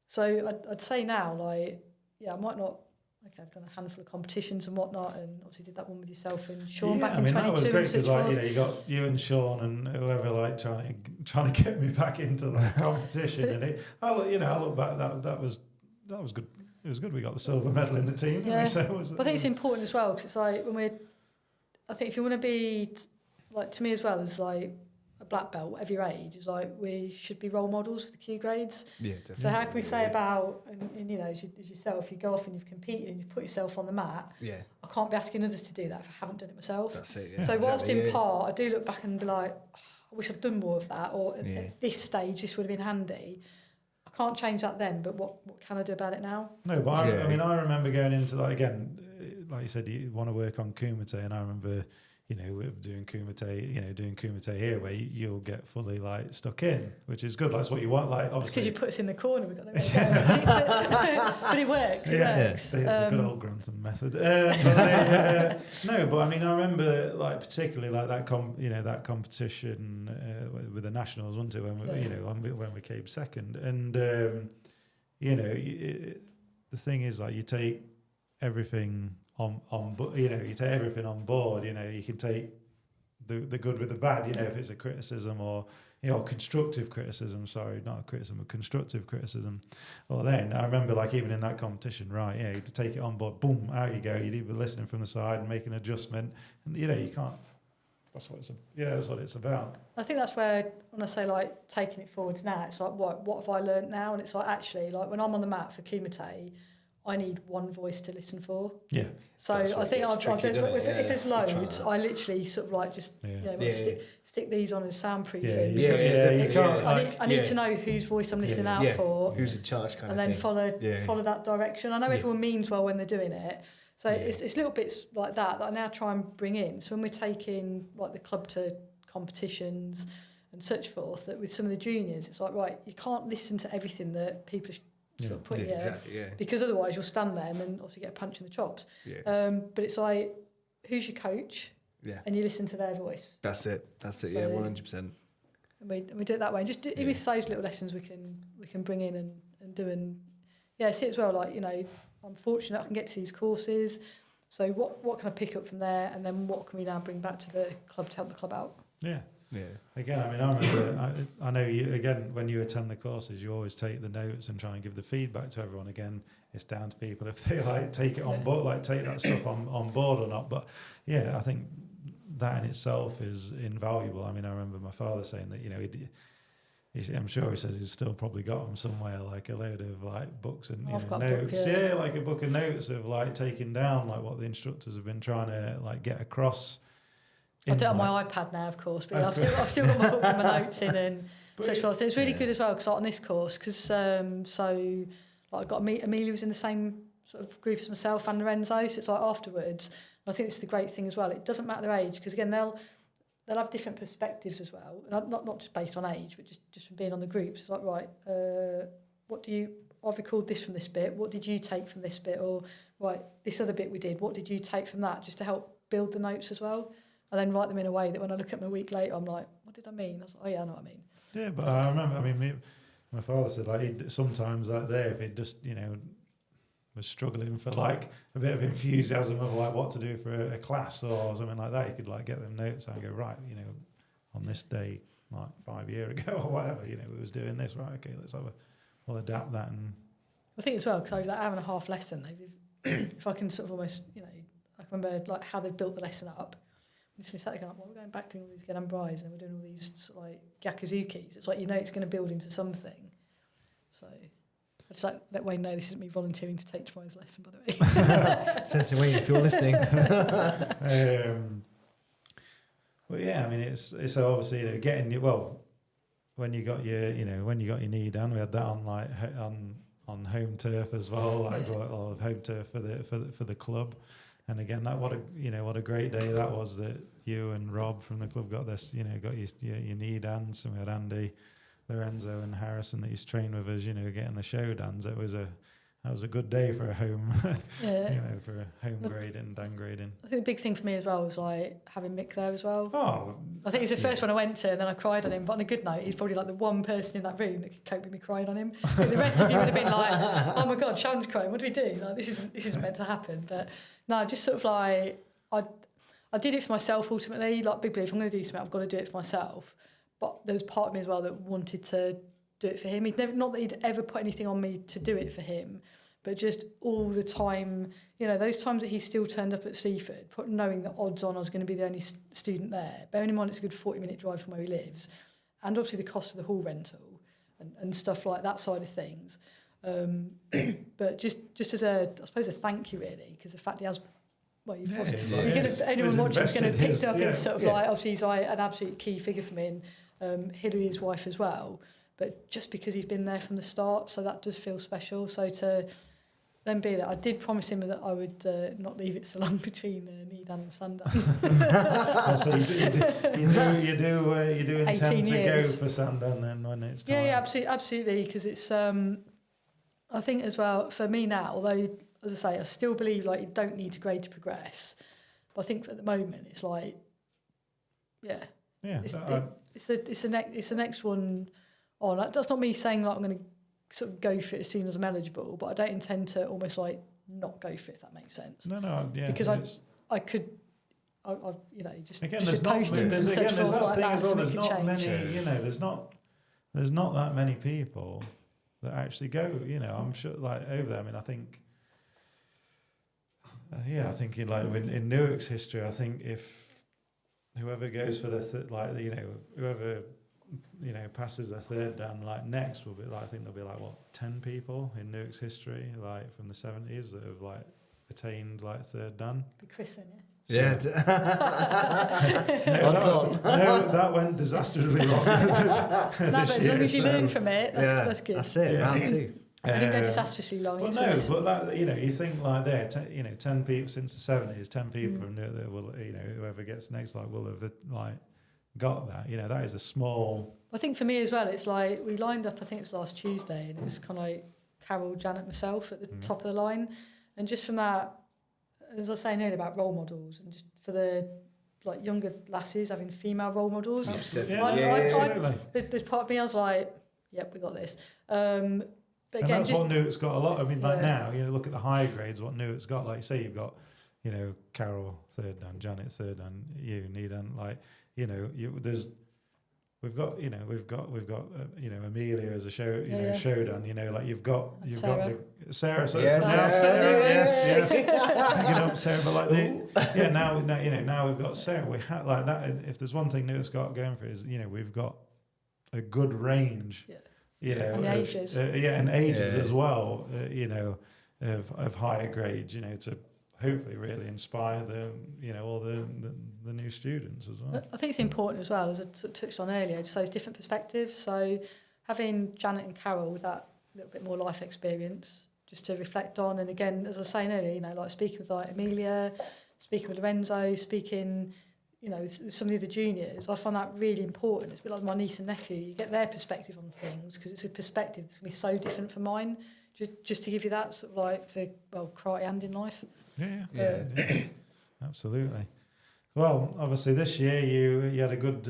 So I'd say now, like, I might not. Okay, I've done a handful of competitions and whatnot, and obviously did that one with yourself and Sean back in 22. That was great and such because, forth. you got you and Sean and whoever like trying to get me back into the competition. And I look back, that was good. It was good. We got the silver medal in the team. Yeah. I think it's important as well because it's like I think if you want to be like, to me as well as like a black belt, whatever your age, is like we should be role models for the Q grades. Yeah, definitely. So how can we say about, and as yourself, you go off and you've competed and you've put yourself on the mat. Yeah. I can't be asking others to do that if I haven't done it myself. That's it. Yeah. So whilst in part, I do look back and be like, I wish I'd done more of that, or at this stage this would have been handy. I can't change that then, but what can I do about it now? No, but I remember going into that again. Like you said, you want to work on kumite, and I remember, doing kumite here, where you'll get fully like stuck in, which is good. That's what you want. Like, obviously, because you put us in the corner. We've got but it works. It works. The good old Grantham method. No, but I mean, I remember like particularly like that competition with the nationals, wasn't it? When we came second, and the thing is, like, you take everything on you take everything on board. You can take the good with the bad. If it's a criticism or constructive criticism. Sorry, not a criticism, but constructive criticism. Well, then I remember, like, even in that competition, right? Yeah, to take it on board. Boom, out you go. You'd either listening from the side and make an adjustment, and you can't. That's what it's about. I think that's where, when I say like taking it forwards now, it's like what have I learnt now? And it's like, actually, like when I'm on the mat for kumite, I need one voice to listen for. Yeah. So I think I've done, but if there's loads, I literally sort of like just stick these on as soundproofing. Because I need to know whose voice I'm listening out for. Who's in charge, kind of thing. And then follow that direction. I know everyone means well when they're doing it. So it's little bits like that I now try and bring in. So when we're taking like the club to competitions and such forth, that with some of the juniors, it's like, right, you can't listen to everything that people are sort of putting because otherwise you'll stand there and then obviously get a punch in the chops. But it's like, who's your coach? And you listen to their voice. That's it. So, 100%. And we do it that way. Just even if those little lessons we can bring in and do, and see it as well. Like, I'm fortunate I can get to these courses. So what can I pick up from there, and then what can we now bring back to the club to help the club out? Yeah. Again, I mean, I remember. I know you. Again, when you attend the courses, you always take the notes and try and give the feedback to everyone. Again, it's down to people if they like take it on board, like take that stuff on board or not. But I think that in itself is invaluable. I mean, I remember my father saying that I'm sure he says he's still probably got them somewhere, like a load of like books and I've got notes. A book, yeah. Like a book of notes of like taking down like what the instructors have been trying to like get across. I do it on my iPad now, of course, but I've still got my book with my notes in and such forth. It's really good as well because on this course, because so like I got Amelia was in the same sort of group as myself and Lorenzo, so it's like afterwards. And I think this is the great thing as well. It doesn't matter their age because again they'll have different perspectives as well, not just based on age, but just from being on the groups. It's like, right, I've recalled this from this bit. What did you take from this bit? Or right, this other bit we did. What did you take from that? Just to help build the notes as well. And then write them in a way that when I look at them a week later, I'm like, what did I mean? I was like, oh yeah, I know what I mean. Yeah, but I remember, my father said like sometimes like there, if he just, was struggling for like a bit of enthusiasm of like what to do for a class or something like that, he could like get them notes and go, right, on this day, like 5 years ago or whatever, we was doing this, right, okay, we'll adapt that. And I think as well, because over that hour and a half lesson, if I can sort of almost, I can remember like how they've built the lesson up. So we sat there going, well, we're going back doing all these Genambrais and we're doing all these sort of like Gyakuzukis. It's like, it's going to build into something. So I just like let Wayne know this isn't me volunteering to take tomorrow's lesson, by the way. Sensei Wayne, if you're listening. Well, yeah, it's obviously getting when you got your knee done, we had that on like on home turf as well, like or home turf for the club. And again, what a great day that was that you and Rob from the club got this, got your knee dance, and we had Andy, Lorenzo and Harrison that used to train with us, getting the show dance. That was a good day for a home, for a home grading, Dan grading. I think the big thing for me as well was like having Mick there as well. Oh, I think he's the first one I went to, and then I cried on him. But on a good note, he's probably like the one person in that room that could cope with me crying on him. The rest of you would have been like, "Oh my God, Sharon's crying. What do we do? Like this isn't meant to happen." But no, just sort of like I did it for myself ultimately. Like big belief, if I'm going to do something, I've got to do it for myself. But there was part of me as well that wanted to do it for him. Not that he'd ever put anything on me to do it for him, but just all the time, those times that he still turned up at Sleaford, knowing that odds on I was going to be the only student there, bearing in mind it's a good 40-minute drive from where he lives, and obviously the cost of the hall rental and stuff like that side of things. But just as I suppose a thank you really, because the fact he has, anyone watching is going to pick up and sort of like, obviously he's like an absolute key figure for me, and Hilary, his wife as well, but just because he's been there from the start, so that does feel special. So to then be that, I did promise him that I would not leave it so long between Needham and Sandown. So you do intend to go for Sandown then when it's time? Yeah, absolutely, because it's I think as well for me now, although as I say, I still believe like you don't need to grade to progress, but I think at the moment it's like, it's the next one on. That's not me saying like I'm going to sort of go for it as soon as I'm eligible, but I don't intend to almost like not go for it, if that makes sense. No, yeah. Because I could, just again, just postings and such forth like that. Well, there's not many, there's not that many people that actually go. I'm sure like over there. I mean, I think, I think in Newark's history, I think if whoever goes for whoever passes their third dan like next will be like, I think there'll be like 10 people in Newark's history like from the 70s that have like attained like third dan. Be Chris in it. Yeah. That went disastrously wrong. But as long as you learn from it, that's good. That's it. Round two. I think they're disastrously long. Well, no, but that you think like there, 10 people since the 70s, 10 people from Newark that will, whoever gets next like will have like got that. That is a small. I think for me as well, it's like we lined up. I think it was last Tuesday, and it was kind of like Carol, Janet, myself at the top of the line, and just from that, as I was saying earlier about role models, and just for the like younger lasses having female role models. Absolutely. Absolutely. There's part of me I was like, yep, we got this. But again, and that's what Newark's got a lot. I mean, like now, look at the high grades. What Newark's got, like you say, you've got, Carol third dan, Janet third dan, you Needham, like, we've got Amelia as a showdown. Like you've got Sarah. So Sarah, yes. Picking up Sarah, but like now we've got Sarah. We had like that. If there's one thing Newark's got going for it is, we've got a good range. Yeah. You know, and ages. And ages as well. You know, of higher grades. You know, to hopefully really inspire all the new students as well. I think it's important as well, as I touched on earlier, just those different perspectives. So having Janet and Carol with that little bit more life experience just to reflect on, and again, as I was saying earlier, you know, like speaking with like Amelia, speaking with Lorenzo, speaking, you know, with some of the other juniors, I find that really important. It's a bit like my niece and nephew. You get their perspective on things because it's a perspective that's going to be so different from mine. Just to give you that sort of like for karate and in life. Yeah. Absolutely. Well, obviously this year you had a good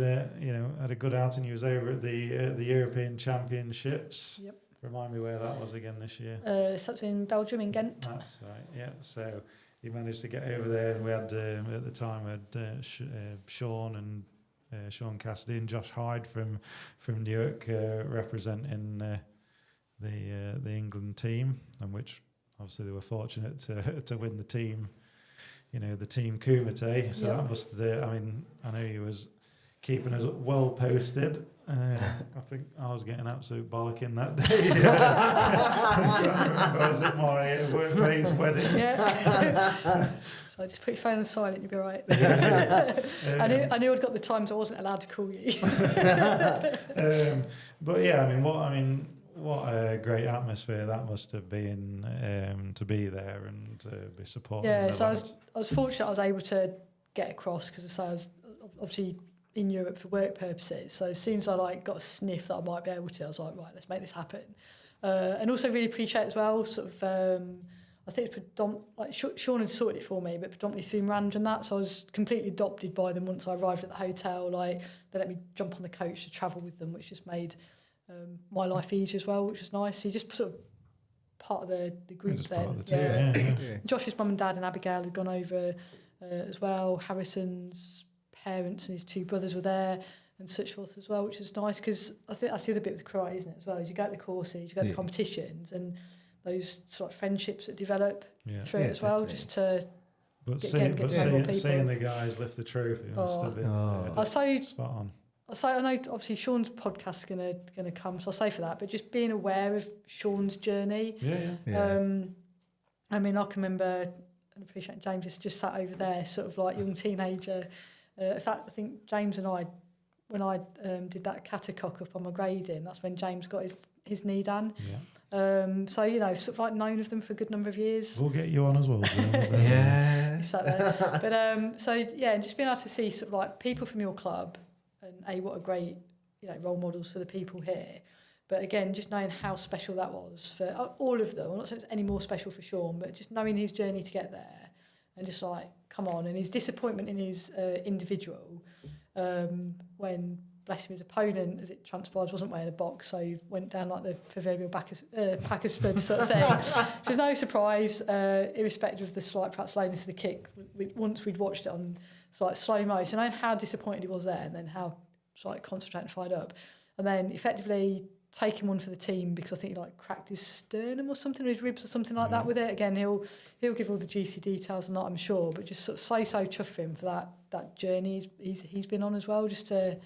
outing. You was over at the European Championships. Yep. Remind me where that was again this year. Something in Belgium, in Ghent. That's right. Yeah. So you managed to get over there, and we had at the time we had Sean and Sean Cassidy and Josh Hyde from Newark representing the England team, and which obviously they were fortunate to win the team. You know, the team Kumite. So that must. I know he was keeping us well posted. I think I was getting absolute bollocking that day. I was at my workmate's wedding. Yeah. So I just put your phone on silent, you'll be all right. I knew I'd got the time, so I wasn't allowed to call you. But yeah, what a great atmosphere that must have been to be there and to be supporting. Yeah, so I was fortunate I was able to get across because I was obviously in Europe for work purposes. So as soon as I got a sniff that I might be able to, I was like, right, let's make this happen. And also really appreciate as well, I think it's Sean had sorted it for me, but predominantly through Miranda and that. So I was completely adopted by them once I arrived at the hotel. They let me jump on the coach to travel with them, which just made my life easier as well, which was nice. So you just sort of part of the group then. Part of the team, yeah. Josh's mum and dad and Abigail had gone over as well. Harrison's parents and his two brothers were there and such forth as well, which is nice because I think that's the other bit with karate, isn't it, as well, is you go to the courses, you go to the competitions and those sort of friendships that develop through it as well, definitely. just to seeing the guys lift the trophy must have been spot on. So I know obviously Sean's podcast's gonna come, so I'll say for that, but just being aware of Sean's journey. I can remember and appreciate James is just sat over there, sort of like young teenager. In fact, I think James and I, when I did that kata cock up on my grading, that's when James got his knee done. So, you know, sort of like known of them for a good number of years. We'll get you on as well, James. He sat there. But so yeah, and just being able to see sort of like people from your club and what a great, you know, role models for the people here. But again, just knowing how special that was for all of them. I'm not saying it's any more special for Sean, but just knowing his journey to get there and just like, come on, and his disappointment in his individual when, bless him, his opponent, as it transpires, wasn't wearing a box, so he went down like the proverbial pack of spuds sort of thing. So there's no surprise, irrespective of the slight perhaps slowness of the kick. Once we'd watched it on slow mo, so knowing how disappointed he was there, and then how concentrated and fired up, and then effectively taking one for the team because I think he cracked his sternum or something, or his ribs or something like that with it. Again, he'll give all the juicy details on that, I'm sure, but just sort of so chuffed for him for that journey he's been on as well, just to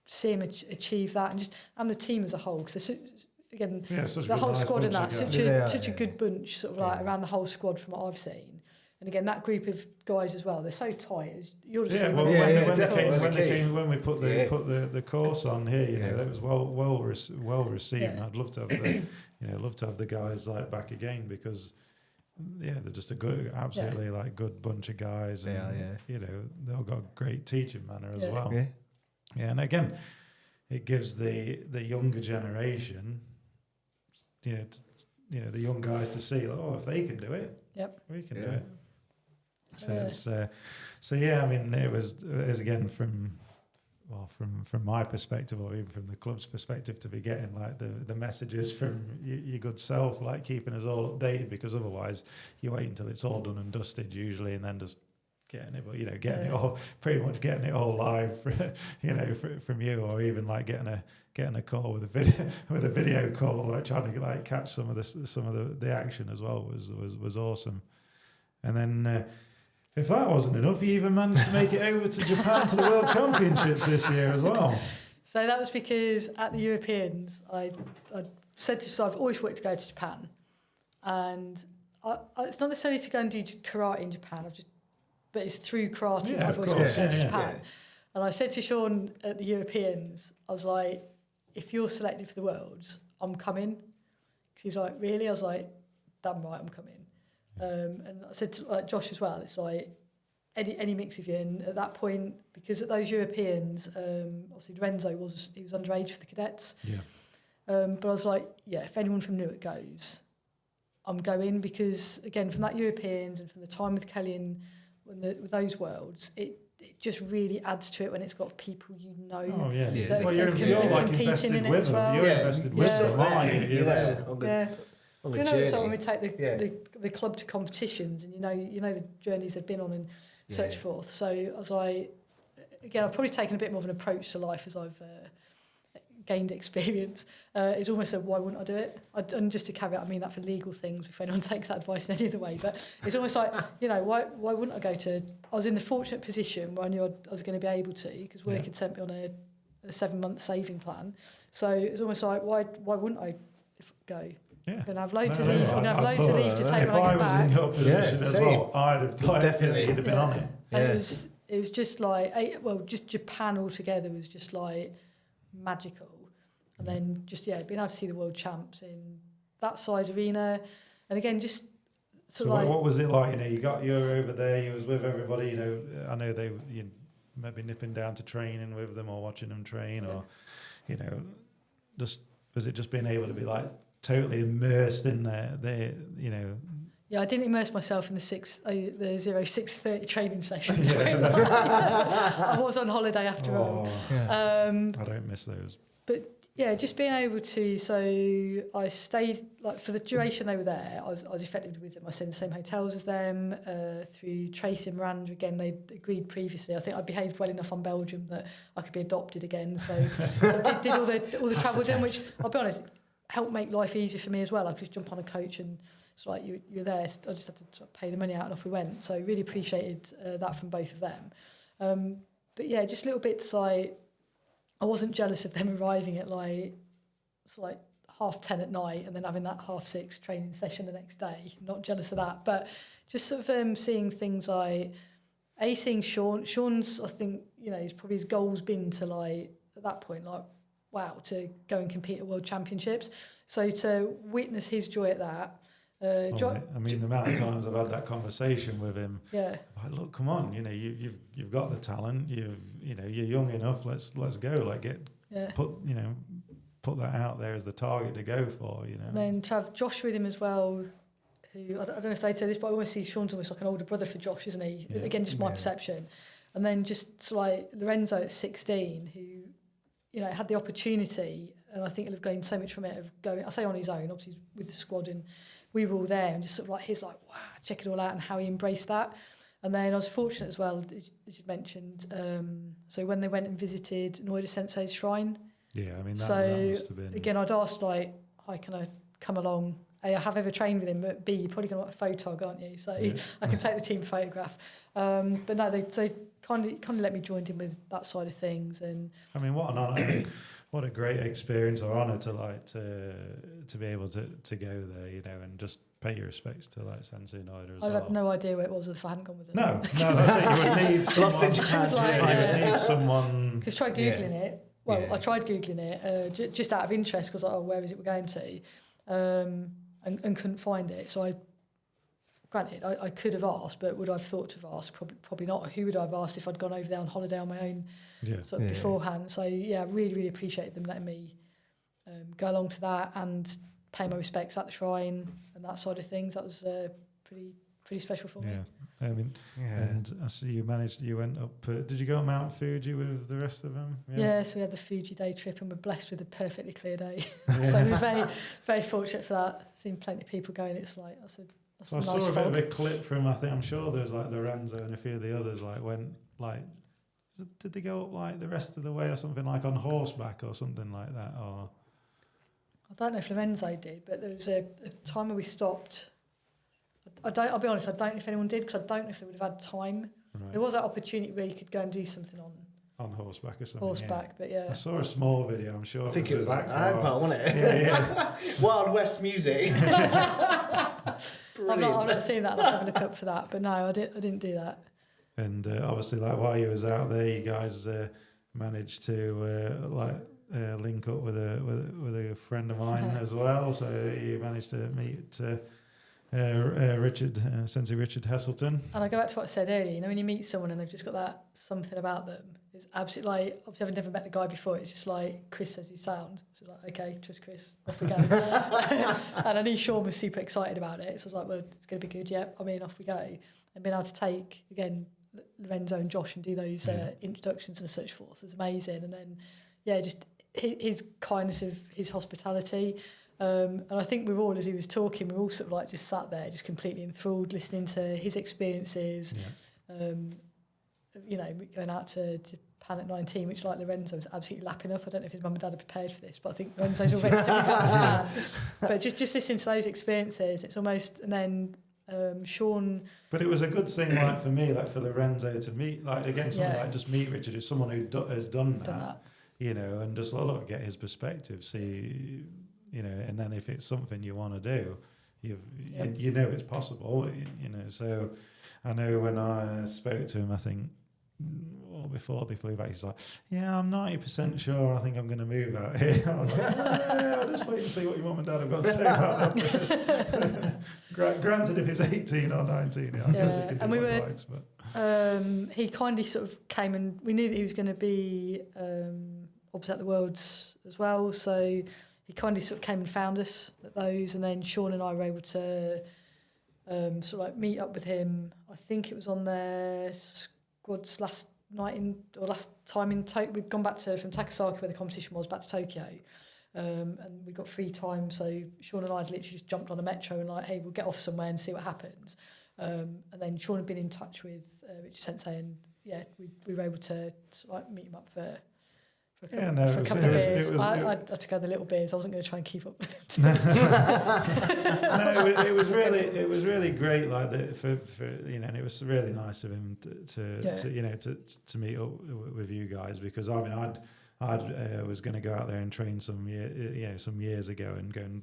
see him achieve that, and the team as a whole, because again, the whole squad and that, such a good bunch, sort of around the whole squad from what I've seen. And again, that group of guys as well, they're so tight. When we put the course on here, you know, that was well received. And I'd love to have the guys back again because they're just a good, absolutely good bunch of guys. And, you know, they've all got a great teaching manner as well. And again, it gives the younger generation, the young guys to see, if they can do it, we can do it. So it was again from my perspective, or even from the club's perspective, to be getting the messages from your good self, keeping us all updated, because otherwise you wait until it's all done and dusted usually, and then just getting it, getting it all live, from you, or even getting a call with a video call, trying to catch some of the action as well was awesome. And then if that wasn't enough, you even managed to make it over to Japan to the World Championships this year as well. So that was because at the Europeans, I said to I've always wanted to go to Japan, and it's not necessarily to go and do karate in Japan. But it's through karate that I've always wanted to go to Japan. Yeah. And I said to Sean at the Europeans, I was like, if you're selected for the Worlds, I'm coming. He's like, really? I was like, damn right, I'm coming. And I said to Josh as well, it's like, any mix of you. And at that point, because at those Europeans, obviously Lorenzo was underage for the cadets. Yeah. But I was like, yeah, if anyone from Newark goes, I'm going, because again, from that Europeans and from the time with Kelly and with those Worlds, it just really adds to it when it's got people you know. Oh yeah, that well, you're like invested with them. Well. You're invested with them, aren't you? You know, so when we take the club to competitions, and you know the journeys they've been on and such forth. So I was like, again, I've probably taken a bit more of an approach to life as I've gained experience. It's almost a why wouldn't I do it? And just to caveat, I mean that for legal things, if anyone takes that advice in any other way. But it's almost like, why wouldn't I go to... I was in the fortunate position where I knew I was going to be able to, because work had sent me on a 7-month saving plan. So it's almost like, why wouldn't I go? Yeah. I'm going to have loads of leave. I'm going to have loads of leave to take when I get back. If I was in your position as well, I'd have definitely you'd have been on it. And it was just like, just Japan altogether was just like magical. And then just, being able to see the world champs in that size arena. And again, just sort of like... what was it like? You were over there, you was with everybody, I know they maybe nipping down to training with them or watching them train or, was it just being able to be like totally immersed in Yeah, I didn't immerse myself in the 06:30 training sessions. I was on holiday after all. Yeah. I don't miss those. But yeah, just being able to. So I stayed for the duration they were there. I was effectively with them. I stayed in the same hotels as them. Through Tracy and Miranda again, they agreed previously. I think I behaved well enough on Belgium that I could be adopted again. So I did all the travel with them, which I'll be honest, helped make life easier for me as well. I could just jump on a coach and it's like you're there. I just had to pay the money out and off we went. So I really appreciated that from both of them. But yeah, just little bits like I wasn't jealous of them arriving at like 10:30 at night and then having that 6:30 training session the next day. Not jealous of that, but just sort of seeing things like seeing Sean. Sean's, I think, he's probably his goal's been to at that point wow, to go and compete at World Championships. So to witness his joy at that. The amount of times I've had that conversation with him. Yeah. Like, look, come on, you've got the talent. You're young enough. Let's go. Put that out there as the target to go for. And then to have Josh with him as well. Who I don't know if they'd say this, but I always see Sean's almost like an older brother for Josh, isn't he? Yeah. Again, just my perception. And then just like Lorenzo at 16, who had the opportunity, and I think he'll have gained so much from it of going. I say on his own, obviously with the squad and. We were all there and just sort of wow, check it all out and how he embraced that. And then I was fortunate as well, as you mentioned. So when they went and visited Noida Sensei's shrine. Yeah, that must have been... Again, I'd asked hi, can I come along? A, I have ever trained with him, but B, you're probably going to want a photog, aren't you? So I can take the team photograph. But no, they kind of let me join in with that side of things. And what an honour. What a great experience or honour to be able to go there, and just pay your respects to Sensei Noida as well. I had no idea where it was if I hadn't gone with them. No, that's it. You would need someone. You would need someone. Because try googling it. Well, I tried googling it just out of interest because where is it we're going to, and couldn't find it. So granted, I could have asked, but would I have thought to have asked? Probably not. Who would I have asked if I'd gone over there on holiday on my own beforehand? So, I really, really appreciated them letting me go along to that and pay my respects at the shrine and that side of things. That was pretty special for me. And I see you went up... did you go on Mount Fuji with the rest of them? Yeah, so we had the Fuji day trip and we're blessed with a perfectly clear day. So we were very, very fortunate for that. Seen plenty of people going. It's like... So I saw a bit of a clip from, I'm sure there's Lorenzo and a few of the others did they go up the rest of the way or something on horseback or something like that? Or I don't know if Lorenzo did, but there was a time where we stopped. I'll be honest, I don't know if anyone did because I don't know if they would have had time. Right. There was that opportunity where you could go and do something on horseback or something. Horseback, but yeah. I saw a small video, I'm sure. I think it was background. wasn't it? Yeah. Wild West music. I've not seen that. I'll have a look up for that. But no, I didn't do that. And obviously, like while you was out there, you guys managed to link up with a friend of mine as well. So you managed to meet Sensei Richard Heselton. And I go back to what I said earlier. You know, when you meet someone and they've just got that something about them, it's absolutely like, obviously I've never met the guy before. It's just like Chris says he's sound. So it's like, okay, trust Chris, off we go. And I knew Sean was super excited about it. So I was like, well, it's going to be good. Yeah, I mean, off we go. And being able to take again Lorenzo and Josh and do those introductions and such forth was amazing. And then just his kindness of his hospitality. And I think we're all, as he was talking, we're all sort of like just sat there, just completely enthralled, listening to his experiences. You know, going out to Japan at 19, which like Lorenzo was absolutely lapping up. I don't know if his mum and dad are prepared for this, but I think Lorenzo's already to Japan. But just listening to those experiences, it's almost, and then Sean. But it was a good thing, like for me, like for Lorenzo to meet, like again, something like just meet Richard, who's someone who has done that, you know, and just get his perspective, see, you know, and then if it's something you want to do, you know it's possible, you know. So I know when I spoke to him, I think, before they flew back, he's like, yeah, I'm 90% sure I think I'm going to move out here. I was like, I'll just wait and see what your mum and dad have got to say about that first. Granted, if he's 18 or 19, I guess he can do what he likes. But he kindly sort of came, and we knew that he was going to be opposite the Worlds as well, so he kindly sort of came and found us at those, and then Sean and I were able to sort of like meet up with him. I think it was on their squad's last time in Tokyo. We'd gone back from Takasaki, where the competition was, back to Tokyo, and we got free time, so Sean and I had literally just jumped on a metro and like, hey, we'll get off somewhere and see what happens. And then Sean had been in touch with Richard Sensei, and we were able to sort of like meet him up for a couple of beers. I took out the little beers. I wasn't going to try and keep up with them too. No, it was really great. Like for you know, and it was really nice of him to meet up with you guys, because I mean I was going to go out there and train some years ago and go and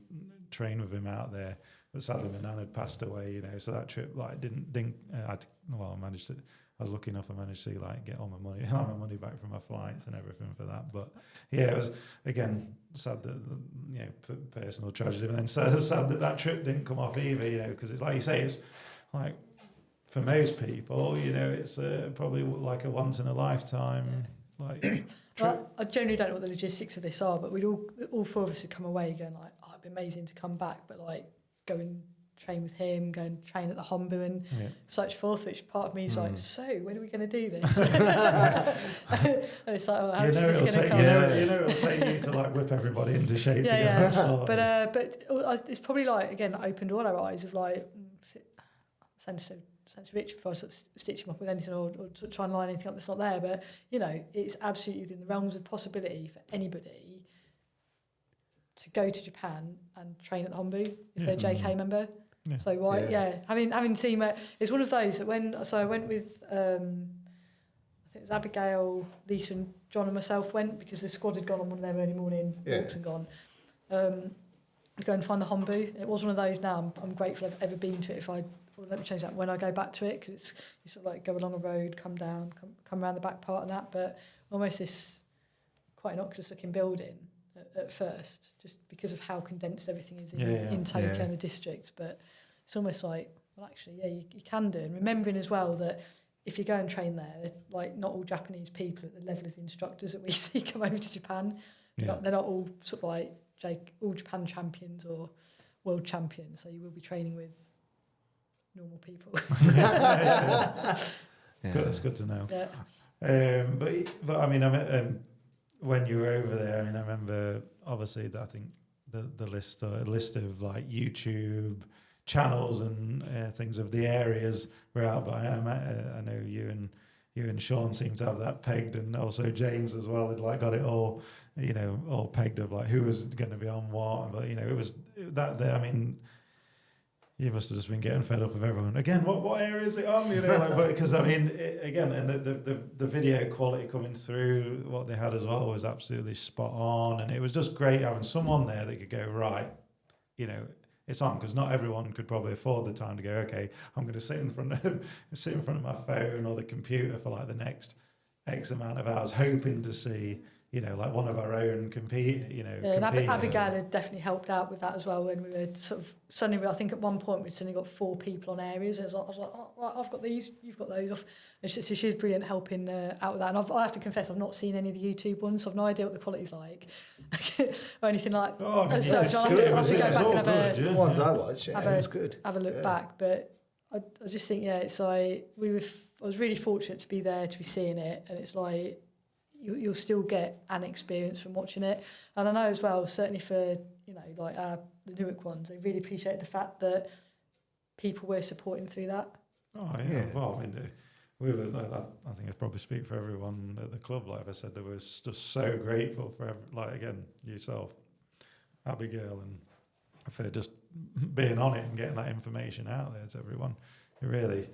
train with him out there. But sadly, my nan had passed away. You know, so that trip like didn't. I managed to. I was lucky enough I managed to like get all my money back from my flights and everything for that. But yeah, it was again sad that personal tragedy, and then sad that trip didn't come off either. You know, because it's like you say, it's like for most people, you know, it's probably like a once in a lifetime like trip. Well, I generally don't know what the logistics of this are, but we'd all four of us had come away going like, oh, it'd be amazing to come back, but like go and train with him, go and train at the Hombu and such forth, which part of me is like, so when are we going to do this? And it's like, oh, how's this going to come? You know it'll take you to like whip everybody into shape together. Yeah. But it's probably like, again, opened all our eyes of like, Sensei Rich, before I sort of stitch him up with anything or try and line anything up that's not there, but you know, it's absolutely within the realms of possibility for anybody to go to Japan and train at the Hombu if they're a JK member. Yeah. So why? Yeah. Having seen it's one of those that I went with I think it was Abigail, Lisa, and John and myself went because the squad had gone on one of their early morning walks and gone. I'd go and find the Hombu, and it was one of those. Now I'm grateful I've ever been to it. Let me change that when I go back to it, because you sort of like go along a road, come down, come around the back part and that, but almost this quite innocuous looking building at first, just because of how condensed everything is in Tokyo and the districts. But it's almost like, well, actually, you can do. And remembering as well that if you go and train there, like not all Japanese people at the level of the instructors that we see come over to Japan. They're not all sort of like all Japan champions or world champions. So you will be training with normal people. That's good to know. Yeah. But I mean, when you were over there, I mean, I remember obviously that I think the list of like YouTube channels and things of the areas were out, but I know you and Sean seem to have that pegged, and also James as well had like got it all pegged of like who was going to be on what. But you know, it was that there. I mean, you must have just been getting fed up with everyone. Again, what area is it on? You know, like, because I mean, again, and the video quality coming through, what they had as well was absolutely spot on, and it was just great having someone there that could go, right, you know, it's on, because not everyone could probably afford the time to go, okay, I'm going to sit in front of my phone or the computer for like the next X amount of hours, hoping to see, you know, like one of our own compete, you know. Yeah, and Abigail had definitely helped out with that as well. When we were sort of suddenly, I think at one point we suddenly got 4 people on areas. And I was like, oh, right, I've got these, you've got those. And so she's brilliant helping out with that. And I have to confess, I've not seen any of the YouTube ones, so I've no idea what the quality's like or anything like. Oh, I mean, so I'll have to go back and have good, the ones I watched, it was good. Have a look back, but I just think it's like I was really fortunate to be there, to be seeing it, and it's like. You'll still get an experience from watching it, and I know as well, certainly for like the Newark ones, they really appreciate the fact that people were supporting through that. Oh yeah. Well, I mean, we were. I think I probably speak for everyone at the club. Like I said, they were just so grateful for again yourself, Abigail, and for just being on it and getting that information out there to everyone. It really,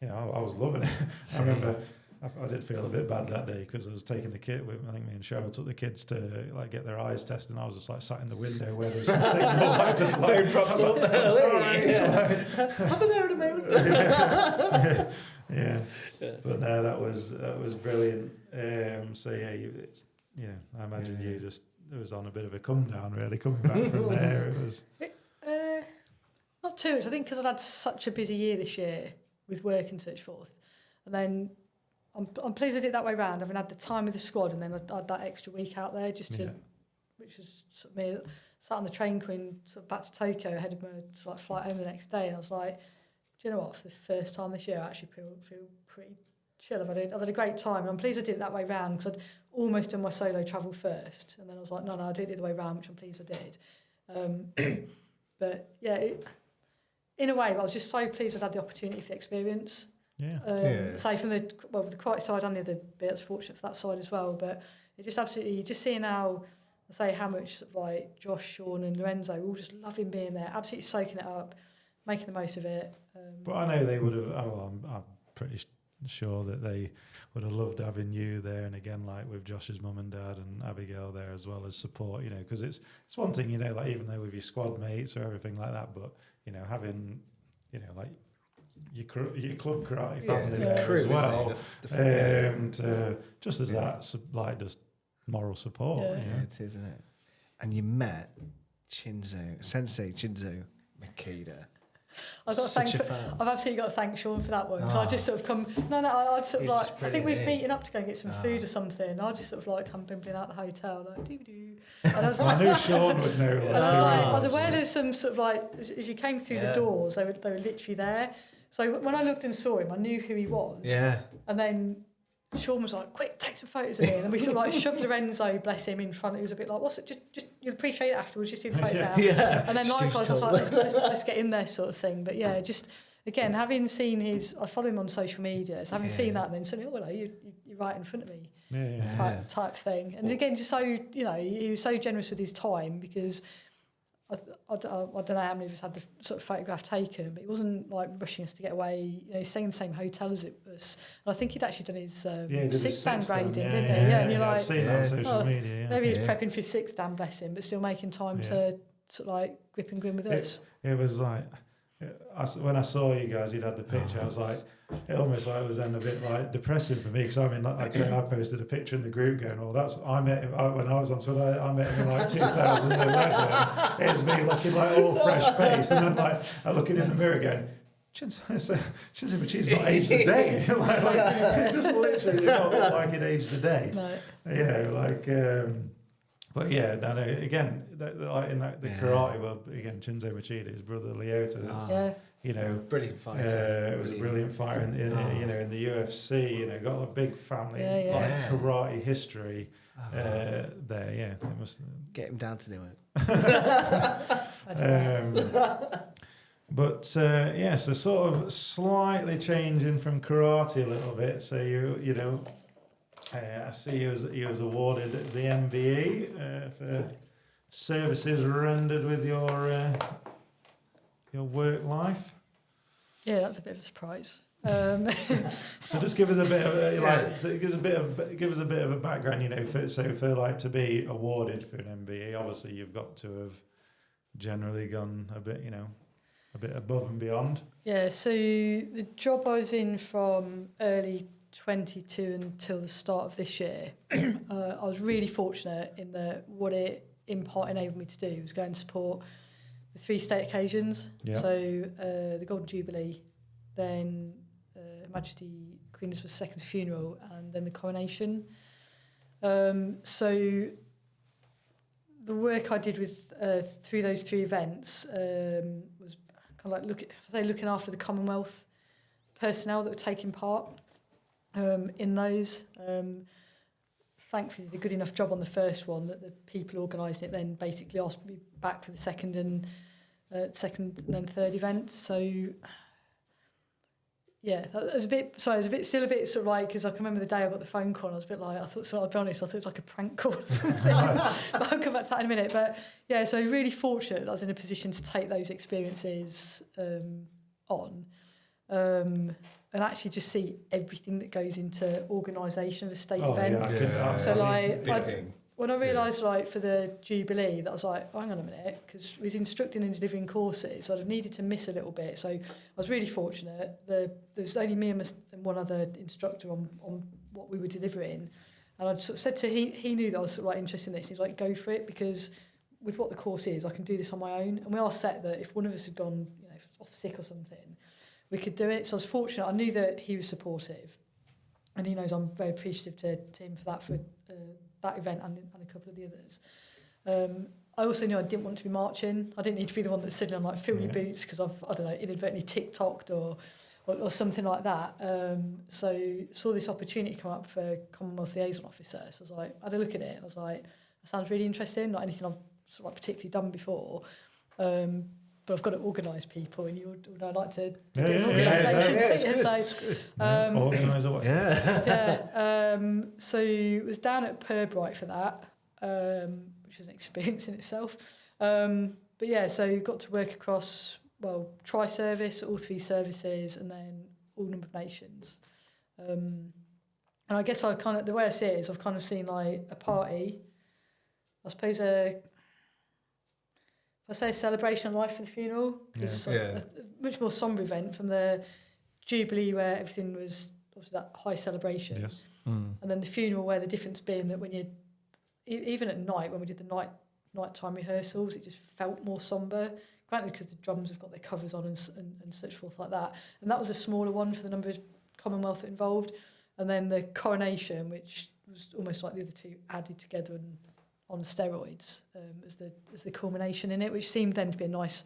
I was loving it. I remember. I did feel a bit bad that day because I was taking the kid with me. I think me and Cheryl took the kids to get their eyes tested, and I was just like sat in the window where there's some signal, like just like props up. I'm sorry. I'll be there in a moment. Yeah. But no, that was brilliant. So yeah, I imagine you just it was on a bit of a come down really coming back from there. It was not too much. I think because I'd had such a busy year this year with work and such forth, and then. I'm pleased I did it that way round. I've had the time with the squad, and then I had that extra week out there which was sort of me sat on the train going sort of back to Tokyo ahead of my flight home the next day, and I was like, do you know what? For the first time this year, I actually feel pretty chill. I've had a great time, and I'm pleased I did it that way round because I'd almost done my solo travel first, and then I was like, no, I'll do it the other way round, which I'm pleased I did. But yeah, in a way, I was just so pleased I'd had the opportunity for the experience. Say from the karate side and the other bit, I was fortunate for that side as well. But it just absolutely, just seeing how much sort of like Josh, Sean, and Lorenzo were all just loving being there, absolutely soaking it up, making the most of it. But I know they would have. I'm pretty sure that they would have loved having you there, and again, like with Josh's mum and dad and Abigail there as well as support. Because it's one thing, like even though with your squad mates or everything like that, but having like. Your club karate family there as well, just as that like just moral support. Yeah, it is, isn't it? And you met Sensei Chinzo Makeda. I've absolutely got to thank Sean for that one. Because I just sort of come. I'd sort of like. I think we was meeting up to go and get some food or something. I just sort of like come bimbling out the hotel like doo. And I was like, I knew Sean would know. And I was aware there's some sort of like as you came through the doors, they were literally there. So when I looked and saw him, I knew who he was. Yeah. And then Sean was like, quick, take some photos of me. And then we sort of like shoved Lorenzo, bless him, in front. He was a bit like, what's it? Just you'll appreciate it afterwards, just do the photos now. Yeah. And then likewise, I was like, let's get in there sort of thing. But yeah, just, again, having seen I follow him on social media, so having seen that, and then suddenly, oh, hello, you're right in front of me. Type thing. And again, just so, he was so generous with his time because... I don't know how many of us had the sort of photograph taken, but he wasn't like rushing us to get away. He's staying in the same hotel as it was. And I think he'd actually done his sixth dan grading, didn't he? Yeah, and you're like, I'd seen that on social media. Yeah. Maybe he's prepping for his sixth dan, bless him, but still making time to sort of like grip and grin with us. It was like, when I saw you guys, you'd had the picture, I was like, it almost like was then a bit like depressing for me because I mean, like I posted a picture in the group going, I met him when I was on Twitter. I met him in like 2011. It's me looking like all fresh face, and then like I'm looking in the mirror going, Shinzo not aged a day. It just literally not look like it aged a day. No. But yeah, again, like in the karate world, again, Shinzo Machida, his brother Leota. Brilliant fighter. It was a brilliant fighter in the UFC. Got a big family, karate history there. Yeah, it must get him down to Newark. But so sort of slightly changing from karate a little bit. So I see he was awarded the MBE for services rendered with your your work life? Yeah, that's a bit of a surprise. So just give us a bit of give us a bit of a background, you know, for like to be awarded for an MBE, obviously you've got to have generally gone a bit, you know, a bit above and beyond. Yeah, so the job I was in from early 22 until the start of this year, I was really fortunate in that what it in part enabled me to do was go and support the 3 state occasions. Yeah. So the Golden Jubilee, then Her Majesty Queen Elizabeth's II's funeral, and then the coronation. So the work I did with through those 3 events was kind of like looking after the Commonwealth personnel that were taking part in those. Thankfully, did a good enough job on the first one that the people organising it then basically asked me back for the second and then third event. So yeah, I was still a bit sort of like, because I can remember the day I got the phone call and I was a bit like, I'll be honest, I thought it was like a prank call or something. But I'll come back to that in a minute. But yeah, so really fortunate that I was in a position to take those experiences on and actually just see everything that goes into organisation of a state event. Yeah. So like, when I realised like for the Jubilee that I was like, hang on a minute, because we was instructing and delivering courses, so I'd have needed to miss a little bit. So I was really fortunate. There was only me and one other instructor on what we were delivering. And I'd sort of said to he knew that I was sort of like interested in this. He was like, go for it, because with what the course is, I can do this on my own. And we are set that if one of us had gone, you know, off sick or something, we could do it. So I was fortunate. I knew that he was supportive. And he knows I'm very appreciative to him for that event and a couple of the others. I also knew I didn't want to be marching. I didn't need to be the one that's sitting on like fill your boots because I've, I don't know, inadvertently TikToked or something like that. So saw this opportunity come up for Commonwealth Liaison Officer. So I was like, I had a look at it and I was like, that sounds really interesting. Not anything I've sort of like particularly done before. But I've got to organise people, and you would like to do organisation. Organise away. So it was down at Purbright for that, which was an experience in itself. But yeah, so got to work across, tri-service, all 3 services, and then all number of nations. And I guess the way I see it is I've kind of seen like a party, I suppose I say a celebration of life for the funeral, because a much more sombre event from the Jubilee where everything was obviously that high celebration. Yes. And then the funeral where the difference being that when you, even at night, when we did the nighttime rehearsals, it just felt more sombre. Granted, because the drums have got their covers on and such forth like that. And that was a smaller one for the number of Commonwealth involved. And then the coronation, which was almost like the other 2 added together and on steroids as the culmination in it, which seemed then to be a nice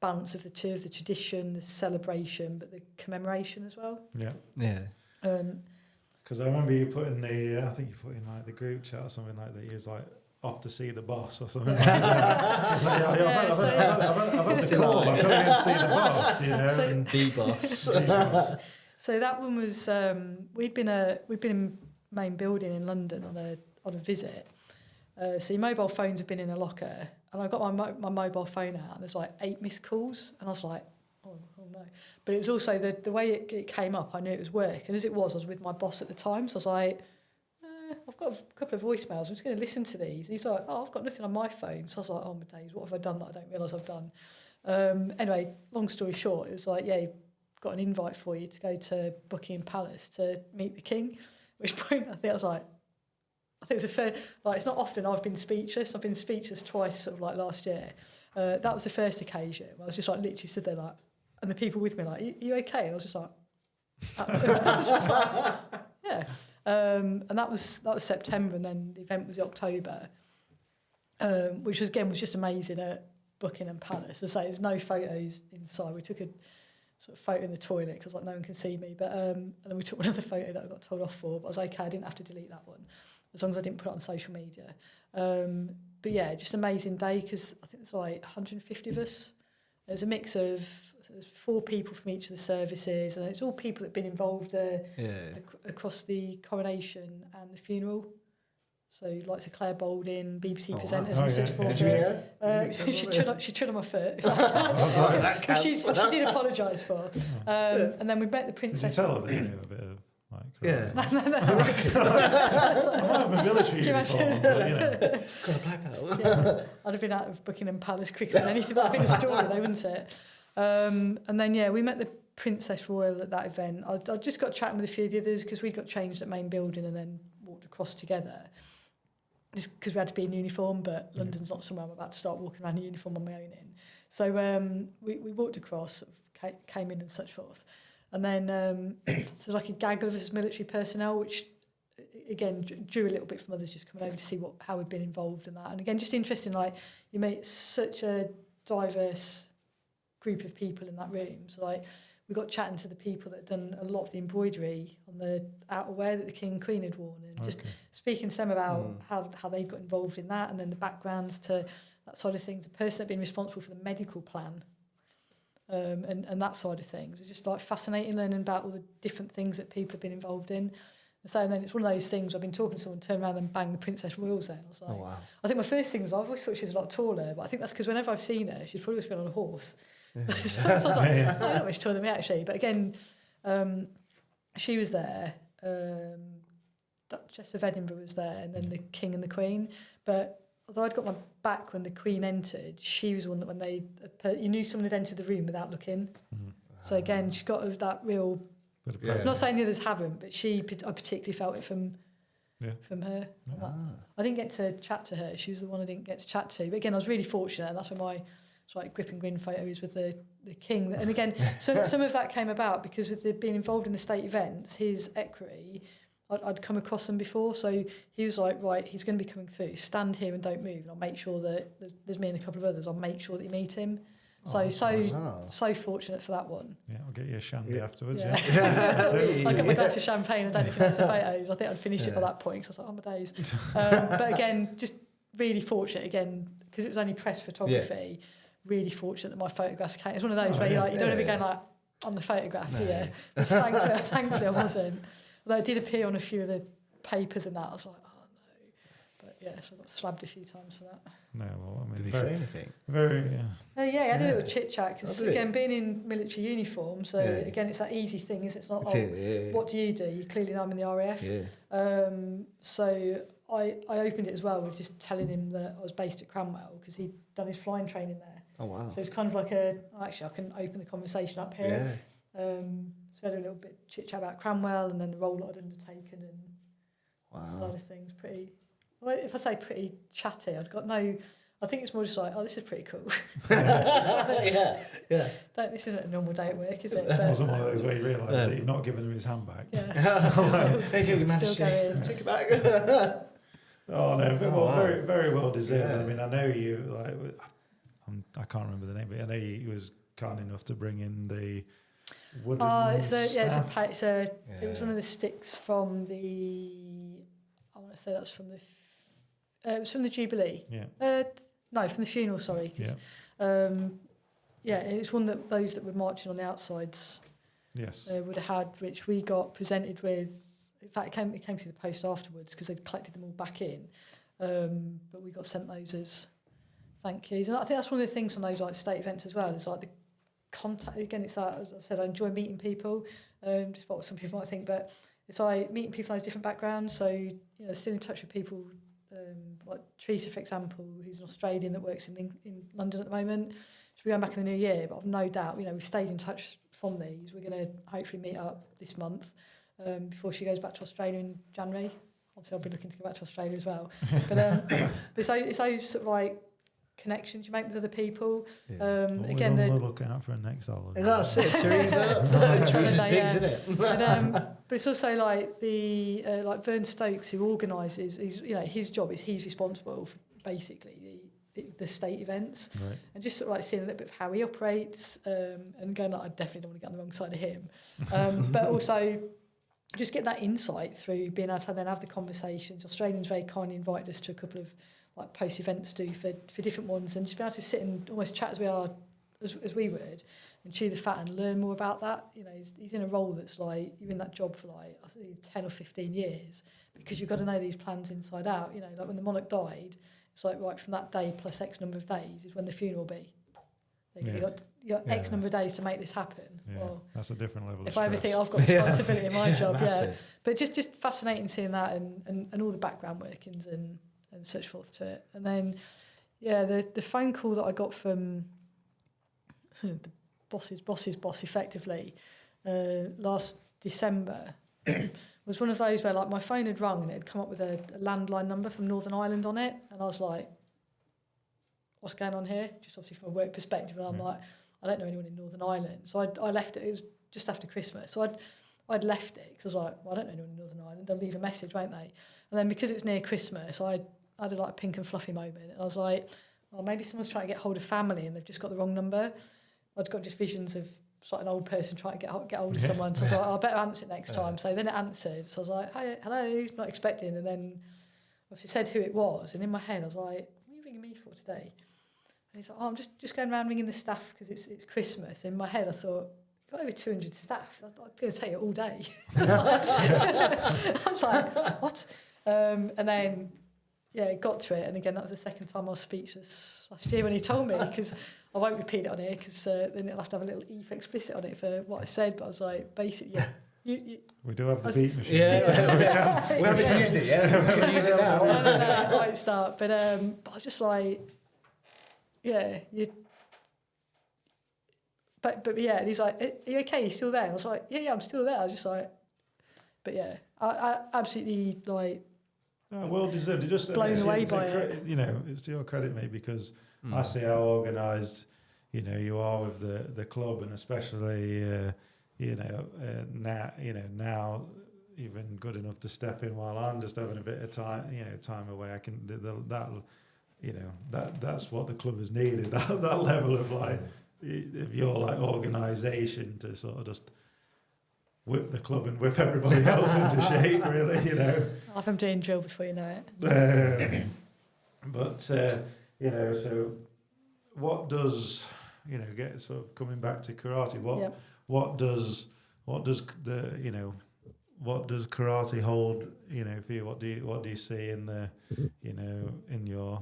balance of the 2, of the tradition, the celebration, but the commemoration as well. Yeah. Yeah. Because I remember you put in I think you put in like the group chat or something like that. You was like off to see the boss or something like that. I've had the call. I'm going to see the boss, you know. So, the boss. So that one was we'd been in main building in London on a visit. So your mobile phones have been in a locker, and I got my mobile phone out, and there's like 8 missed calls, and I was like, oh no. But it was also the way it came up, I knew it was work, and as it was, I was with my boss at the time, so I was like, I've got a couple of voicemails, I'm just going to listen to these. And he's like, I've got nothing on my phone. So I was like, oh my days, what have I done that I don't realise I've done? Anyway, long story short, it was like, yeah, got an invite for you to go to Buckingham Palace to meet the King, at which point I think it's a fair, like, it's not often I've been speechless. I've been speechless twice, sort of like last year. That was the first occasion. I was just like literally stood there like, and the people with me like, you okay? And I was just like, yeah. And that was September, and then the event was October, which was just amazing at Buckingham Palace. As I say, there's no photos inside. We took a sort of photo in the toilet because like no one can see me, but and then we took another photo that I got told off for, but I was okay. I didn't have to delete that one as long as I didn't put it on social media. But yeah, just an amazing day, because I think there's like 150 of us. There's a mix of, there's 4 people from each of the services, and it's all people that have been involved across the coronation and the funeral. So like to Claire Boulding, BBC presenters and such forth. She trod on my foot. Which she did apologise for. And then we met the princess. Did you tell her that you knew a bit of like? Yeah. No. I might have a military uniform, but you know. Got a black belt. Yeah. I'd have been out of Buckingham Palace quicker than anything. That'd have been a story, though, wouldn't it? And then we met the Princess Royal at that event. I just got chatting with a few of the others because we got changed at main building and then walked across together. Just because we had to be in uniform, but London's not somewhere I'm about to start walking around in uniform on my own in. So we walked across, sort of came in and such forth. And then there's like a gaggle of us military personnel, which, again, drew a little bit from others just coming over to see how we've been involved in that. And again, just interesting, like, you meet such a diverse group of people in that room. So, like, we got chatting to the people that had done a lot of the embroidery on the outerwear that the King and Queen had worn, and just speaking to them about how they got involved in that, and then the backgrounds to that side of things. The person that had been responsible for the medical plan and that side of things. It was just like fascinating learning about all the different things that people have been involved in. And so then it's one of those things, I've been talking to someone, turned around and banged the Princess Royals there. And I was like, oh, wow. I think my first thing was, I've always thought she was a lot taller, but I think that's because whenever I've seen her, she's probably always been on a horse. So I was like, I don't know much taller than me actually. But again, she was there, Duchess of Edinburgh was there, and then the King and the Queen. But although I'd got my back when the Queen entered, she was one that when you knew someone had entered the room without looking. So again, she got that real. I'm not saying the others haven't, but I particularly felt it from her. I didn't get to chat to her. She was the one I didn't get to chat to. But again, I was really fortunate, and that's where my grip and grin photo is with the King. And again, some of that came about because with being involved in the state events, his equerry, I'd come across them before. So he was like, right, he's going to be coming through. Stand here and don't move. And I'll make sure that there's me and a couple of others. I'll make sure that you meet him. So fortunate for that one. Yeah, I'll get you a shandy afterwards. Yeah. I got my glass of champagne. I don't know if you know the photos. I think I'd finished it by that point because I was like, oh my days. But again, just really fortunate again because it was only press photography. Really fortunate that my photographs came. It's one of those where you don't want to be going like on the photograph, do you? Which thankfully I wasn't. Although I did appear on a few of the papers and that. I was like, oh no. But yeah, so I got slabbed a few times for that. No, well, I mean, did he say anything? Very, I had a little chit chat because again, being in military uniform, so again, it's that easy thing. It's not what do? You clearly know I'm in the RAF. So I opened it as well with just telling him that I was based at Cranwell because he'd done his flying training there. Oh wow! So it's kind of like actually I can open the conversation up here. So I had a little bit chit chat about Cranwell and then the role that I'd undertaken and side of things. Pretty. Well, if I say pretty chatty, I think it's more just like, oh, this is pretty cool. This isn't a normal day at work, is it? It wasn't one of those where you realise that you've not given him his hand back. Still going. Take it back. Oh no, very, very well deserved. I mean, I know you. I can't remember the name, but I know he was kind enough to bring in the wooden. It was one of the sticks from the. I want to say that's from the. It was from the Jubilee. Yeah. No, from the funeral. Sorry. It's one that those that were marching on the outsides. Yes. Would have had, which we got presented with. In fact, it came through the post afterwards because they'd collected them all back in, but we got sent those as thank yous. And I think that's one of the things on those like state events as well. It's like the contact. Again, it's that, as I said, I enjoy meeting people, despite what some people might think, but it's like meeting people from those different backgrounds. So still in touch with people like Teresa, for example, who's an Australian that works in London at the moment. She'll be going back in the new year, but I've no doubt, we've stayed in touch from these. We're going to hopefully meet up this month. Before she goes back to Australia in January. Obviously, I'll be looking to go back to Australia as well. But it's those sort of like connections you make with other people. Again, they're looking out for a next holiday. That's it, Teresa's digs, isn't it? But it's also like the like Vern Stokes, who organises. His job is he's responsible for basically the state events, and just sort of like seeing a little bit of how he operates, and going like, I definitely don't want to get on the wrong side of him, but also. Just get that insight through being able to then have the conversations. Australians very kindly invited us to a couple of like post events for different ones, and just be able to sit and almost chat as we are as we would, and chew the fat and learn more about that. You know, he's in a role that's like, you're in that job for like, I think 10 or 15 years, because you've got to know these plans inside out. You know, like when the monarch died, it's like, right, from that day plus X number of days is when the funeral will be. You got X number of days to make this happen. Yeah, well, that's a different level if of I ever stress. think I've got responsibility in my job, massive. But just fascinating seeing that and all the background workings and such forth to it. And then, the phone call that I got from the boss's boss, effectively, last December, was one of those where like my phone had rung and it had come up with a landline number from Northern Ireland on it, and I was like, what's going on here? Just obviously from a work perspective, and I'm like, I don't know anyone in Northern Ireland. So I left it. It was just after Christmas. So I'd left it because I was like, well, I don't know anyone in Northern Ireland. They'll leave a message, won't they? And then because it was near Christmas, I had a like pink and fluffy moment. And I was like, well, maybe someone's trying to get hold of family and they've just got the wrong number. I'd got just visions of like an old person trying to get hold of someone. So I was like, I better answer it next time. So then it answered. So I was like, hey, hello, not expecting. And then obviously said who it was. And in my head, I was like, what are you ringing me for today? And he's like, I'm just going around ringing the staff because it's Christmas. In my head, I thought, you've got over 200 staff. That's going to take you all day. I was like, what? And then, got to it. And again, that was the second time I was speechless last year when he told me, because I won't repeat it on here because then it'll have to have a little E for explicit on it for what I said. But I was like, basically, we do have the beat machine. We haven't used it yet. We can use it now. No, I won't start. But I was just like, and he's like, are you okay? You still there? And I was like, yeah, I'm still there. I was just like, but I absolutely like. Well deserved. It just blown away by it. You know, it's to your credit, mate, because I see how organised, you are with the club, and especially, now you've been good enough to step in while I'm just having a bit of time away. I can that's what the club has needed. That level of like, if you're like organisation to sort of just whip the club and whip everybody else into shape, really, I'll have them doing drill before you know it. So what does, get sort of coming back to karate, what does karate hold, for you? What do you see in the, in your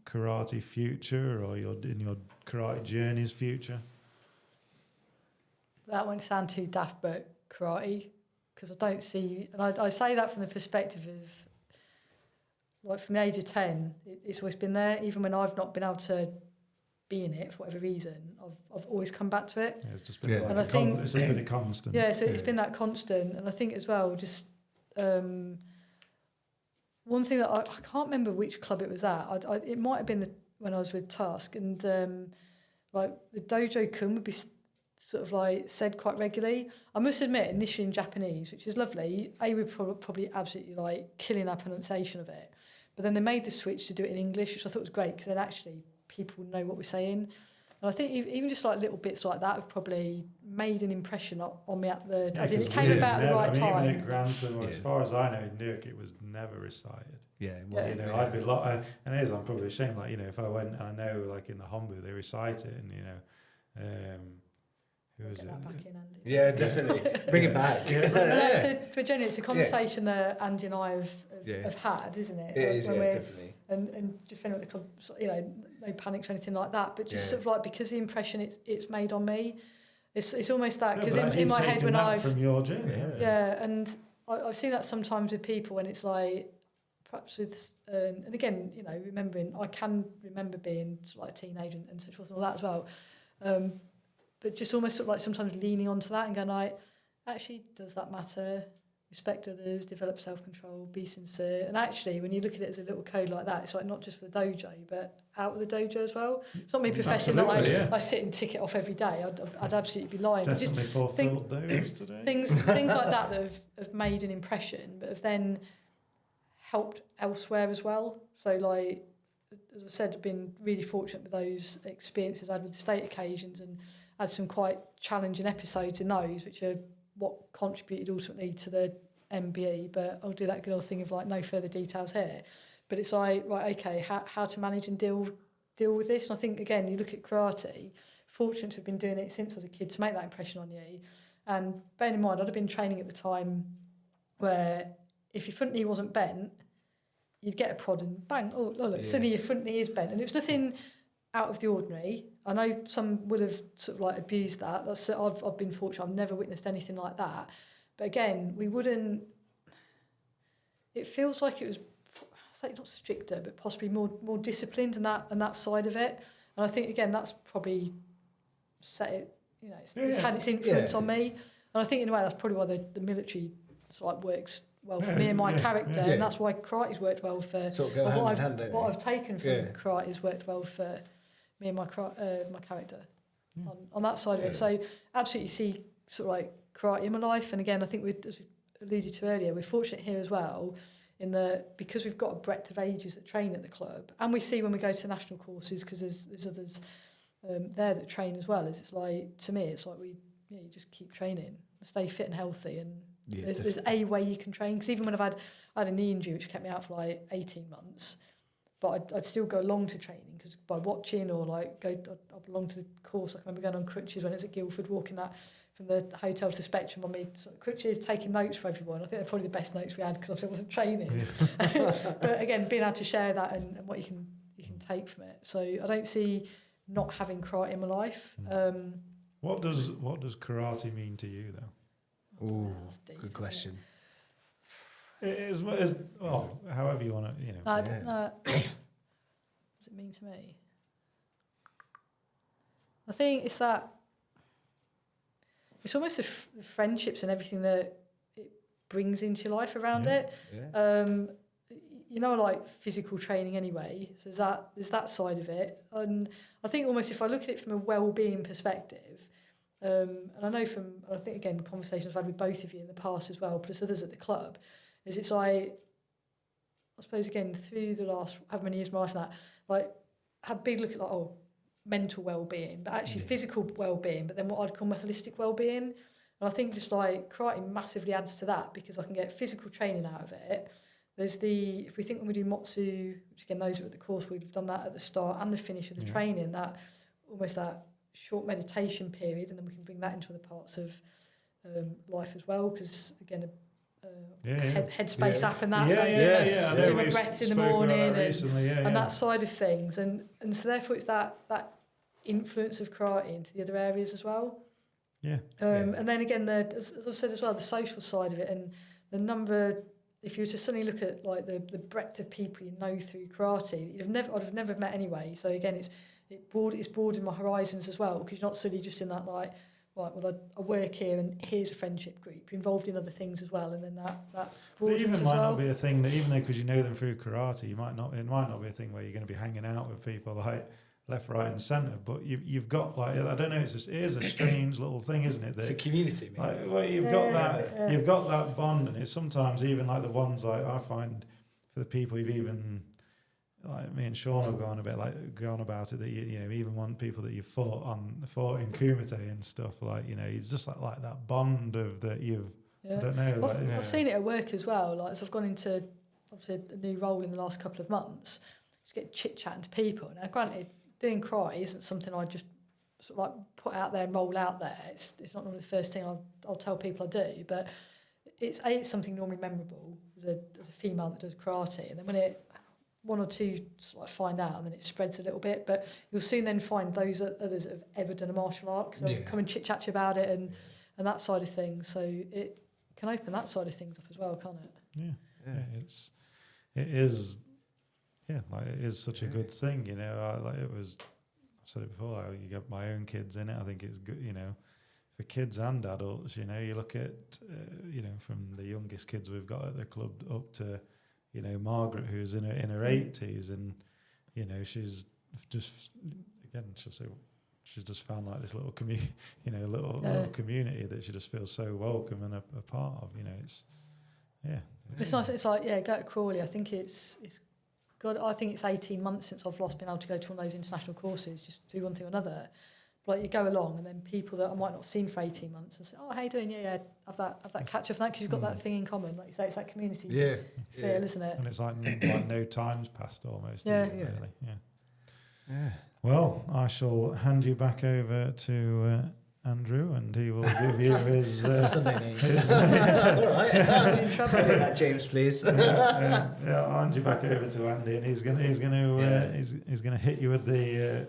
karate future, or in your karate journey's future? That won't sound too daft, but karate, because I don't see, and I say that from the perspective of, like, from the age of 10, it's always been there. Even when I've not been able to be in it for whatever reason, I've always come back to it. Yeah, it's just been it's just been a constant. Yeah, so it's been that constant, and I think as well, just one thing that I can't remember which club it was at. It might have been when I was with Task, and like the dojo kun would be sort of like said quite regularly. I must admit, initially in Japanese, which is lovely, we're probably absolutely like killing our pronunciation of it. But then they made the switch to do it in English, which I thought was great, because then actually people know what we're saying. And I think even just like little bits like that have probably made an impression on me as in it came about at the right time. Even at Grantham, as far as I know, in Newark, it was never recited. I'd be and it is, I'm probably ashamed, like, if I went, and I know, like, in the Hombu, they recite it, and, who was it? Back in, Andy. Yeah, definitely. Bring it back. But generally, it's a conversation that Andy and I have had, isn't it? It is, definitely. And defending the club, no panics or anything like that. But just sort of like, because the impression it's made on me, it's almost that, because in my head when I've from your journey, and I've seen that sometimes with people when it's like, perhaps with and again, I can remember being sort of like a teenager and so forth and all that as well. But just almost sort of like sometimes leaning onto that and going like, actually, does that matter? Respect others, develop self-control, be sincere. And actually, when you look at it as a little code like that, it's like not just for the dojo, but out of the dojo as well. It's not me professing that I sit and tick it off every day. I'd absolutely be lying. Definitely fulfilled those today. Things like that have made an impression, but have then helped elsewhere as well. So, like, as I said, I've been really fortunate with those experiences I had with the state occasions, and had some quite challenging episodes in those, which are what contributed ultimately to the MBE. But I'll do that good old thing of like no further details here. But it's like, right, okay, how to manage and deal with this. And I think, again, you look at karate, fortunate to have been doing it since I was a kid to make that impression on you. And bearing in mind, I'd have been training at the time where if your front knee wasn't bent, you'd get a prod and bang, oh look, suddenly your front knee is bent. And it was nothing out of the ordinary. I know some would have sort of like abused that. I've been fortunate, I've never witnessed anything like that. But again, we wouldn't, it feels like it was, say not stricter, but possibly more disciplined and that side of it. And I think again that's probably set it, you know, it's had its influence on me. And I think in a way that's probably why the military sort of like works well for me and my character, and that's why karate's worked well for what I've taken from karate's worked well for me and my character on that side of it. So absolutely see sort of like karate in my life. And again, I think as we alluded to earlier, we're fortunate here as well because we've got a breadth of ages that train at the club, and we see when we go to the national courses, because there's others there that train as well. It's like, to me, it's like you just keep training, stay fit and healthy, and there's a way you can train. Because even when I had a knee injury which kept me out for like 18 months, but I'd still go along to training because by watching or like I'd belong to the course. I can remember going on crutches when it was at Guildford, walking that from the hotel to the Spectrum on me sort of crutches, taking notes for everyone. I think they're probably the best notes we had because obviously I wasn't training. But again, being able to share that and what you can take from it. So I don't see not having karate in my life. What does karate mean to you though? Oh, good question. It is well, however you want to, you know. I don't know. What does it mean to me? I think it's that. It's almost the friendships and everything that it brings into your life around it. Yeah. You know, like physical training anyway. So there's that side of it, and I think almost if I look at it from a well-being perspective, and I know I think again conversations I've had with both of you in the past as well, plus others at the club, is it's like, I suppose again through the last however many years of my life and that, like have a big look at like mental well-being, but actually physical well-being, but then what I'd call my holistic well-being. And I think just like karate massively adds to that because I can get physical training out of it. There's if we think when we do Motsu, which again those are at the course, we've done that at the start and the finish of the training, that almost that short meditation period, and then we can bring that into other parts of life as well, because again headspace app and that doing my breaths in the morning and that side of things, and so therefore it's that influence of karate into the other areas as well. And then again as I've said as well, the social side of it, and the number, if you were to suddenly look at like the breadth of people you know through karate that I'd have never met anyway. So again it's broadened my horizons as well, because you're not suddenly just in that like, right, well, I work here and here's a friendship group. You're involved in other things as well, and then that broadens even as might well. not be a thing that, even though because you know them through karate, it might not be a thing where you're going to be hanging out with people like left, right, and centre. But you've got like, I don't know, it is a strange little thing, isn't it? That, it's a community, like, well, you've got that bond, and it's sometimes even like the ones like I find for the people you've even. Like me and Sean have gone about it, that you know, even want people that you fought in Kumite and stuff, like, you know, it's just like that bond of that you've I don't know. Well, I've seen it at work as well. Like, so I've gone into obviously a new role in the last couple of months. Just get chit chatting to people. Now, granted, doing karate isn't something I just sort of like put out there and roll out there. It's not normally the first thing I'll tell people I do, but it's something normally memorable as a female that does karate, and then when one or two sort of find out, and then it spreads a little bit. But you'll soon then find those others that have ever done a martial art, because they'll come and chit-chat to you about it and that side of things. So it can open that side of things up as well, can't it? It is such a good thing, you know. I've said it before, you get my own kids in it. I think it's good, you know, for kids and adults. You know, you look at you know, from the youngest kids we've got at the club up to, you know, Margaret, who's in her 80s, and you know, she's just, again, she's just found like this little community, you know, little community that she just feels so welcome and a part of. You know, it's nice. It's like go to Crawley. I think it's good. I think it's 18 months since I've been able to go to one of those international courses, just do one thing or another. But like, you go along, and then people that I might not have seen for 18 months and say, "Oh, how you doing? Yeah, have that catch up, because you've got that thing in common." Like you say, it's that community feel, isn't it? And it's like no time's passed almost. Yeah, really. Yeah. Yeah. Well, I shall hand you back over to Andrew, and he will give you his Sunday name. All right. I'm in trouble. That, James, please. yeah, I'll hand you back over to Andy, and he's gonna hit you with the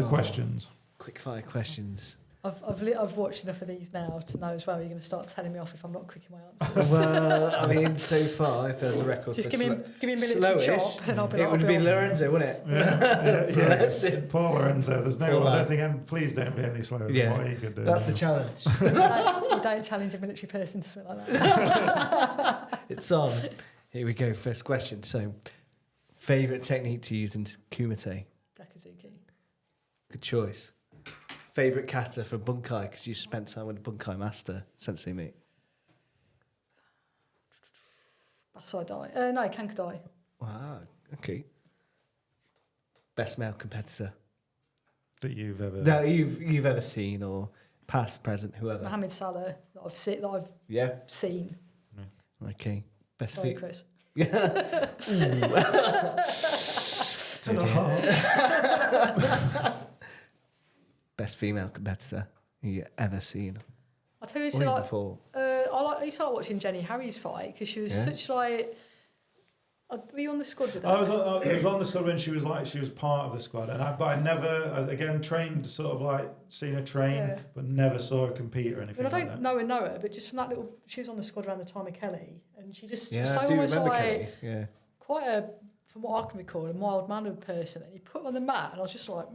questions. Quick fire questions. I've watched enough of these now to know as well. You're going to start telling me off if I'm not quick in my answers. Well, I mean, so far, if there's a record, Just for give me a minute to chop, and I'll be. It would be Lorenzo, wouldn't it? Yeah. Bless him. Poor Lorenzo. There's no. Poor I lad. don't think. Please don't be any slower than what he could do. That's the challenge. You don't challenge a military person to something like that. It's on. Here we go. First question. So, favourite technique to use in kumite? Gakazuki. Good choice. Favourite kata for bunkai, because you spent time with the bunkai master, Sensei Meat. Basai-dai. No, Kankadai. Wow. Okay. Best male competitor that you've ever you've ever seen, or past, present, whoever. Mohamed Salah that I've seen. Okay. Best Sorry, Chris. to the heart. Best female competitor you ever seen. I'll tell you, I used to like watching Jenny Harry's fight because she was such like. Were you on the squad with her? I was on the squad when she was part of the squad, and I never again trained sort of like seen her train, but never saw her compete or anything. But I don't know her, but just from that little, she was on the squad around the time of Kelly, and she just I so do almost remember like Kelly. quite a, from what I can recall, a mild-mannered person, and he put her on the mat, and I was just like,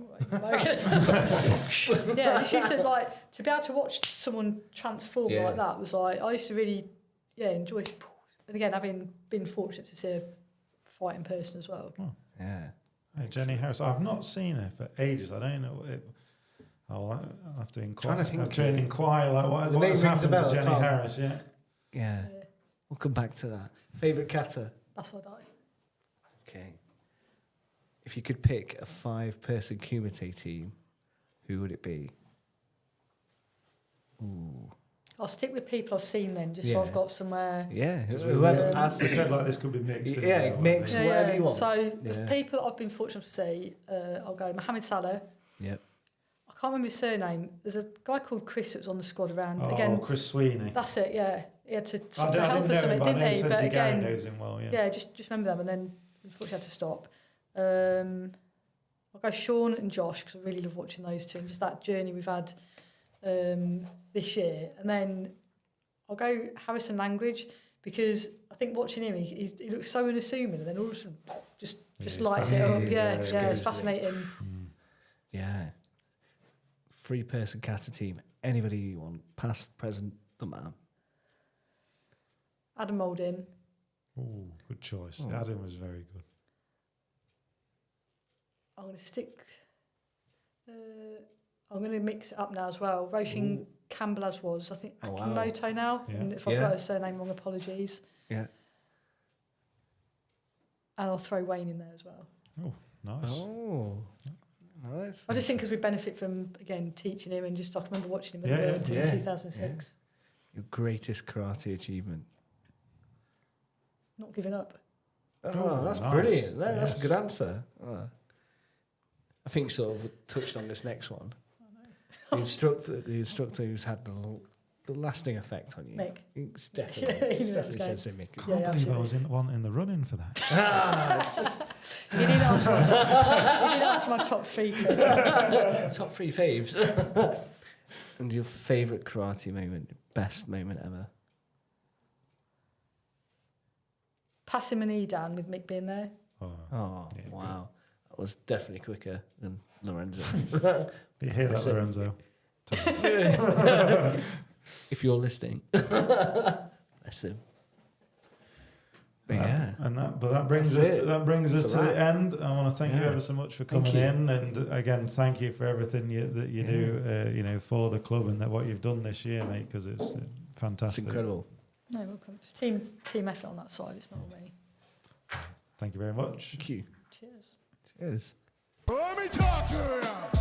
just used to like to be able to watch someone transform like that was like I used to really enjoy it. And again, having been fortunate to see her fight in person as well. Oh. Yeah. Hey, Jenny Harris. I've not seen her for ages. I don't know. I'll have to inquire. I've to inquire what has happened to Jenny Harris. Yeah. We'll come back to that. Favourite kata? Basai-dai. Okay. If you could pick a 5-person kumite team, who would it be? Ooh. I'll stick with people I've seen then, just so I've got somewhere. Yeah, whoever passed. We said like this could be mixed. Mixed, whatever you want. So the people that I've been fortunate to see, I'll go Mohamed Salah. Yep. I can't remember his surname. There's a guy called Chris that was on the squad around. Chris Sweeney. That's it, yeah. He had to I health or something, didn't he? But again, knows him well, just remember them, and then unfortunately had to stop. I'll go Sean and Josh because I really love watching those two and just that journey we've had this year. And then I'll go Harrison Language because I think watching him, he looks so unassuming, and then all of a sudden just lights it up. Yeah, it's fascinating. Yeah. 3-person kata team. Anybody you want, past, present, the man. Adam Mouldin. Oh, good choice. Adam was very good. I'm going to stick. I'm going to mix it up now as well. Roshin Campbell as was. I think Akimoto now. Yeah. And if I've got his surname wrong, apologies. Yeah. And I'll throw Wayne in there as well. Oh, nice. Oh, nice. I just think because we benefit from, again, teaching him and just I can remember watching him at the Worlds in 2006. Your greatest karate achievement? Not giving up. Oh, that's nice. brilliant. That's a good answer. I think sort of touched on this next one. The instructor who's had the lasting effect on you. Mick. It's definitely Sensei Mick. I can't believe I was in the running for that. You didn't ask for my top 3. Top 3 faves. And your favourite karate moment, best moment ever? Passing my knee down with Mick being there. Wow. That was definitely quicker than Lorenzo. You hear that, Lorenzo? If you're listening. Bless him. That brings us to the end. I want to thank you ever so much for coming in, and again, thank you for everything that you do, for the club and what you've done this year, mate. Because it's fantastic. It's incredible. No, welcome. It's team effort on that side. It's not all me. Thank you very much. Thank you. Cheers. Cheers. Let me talk to you.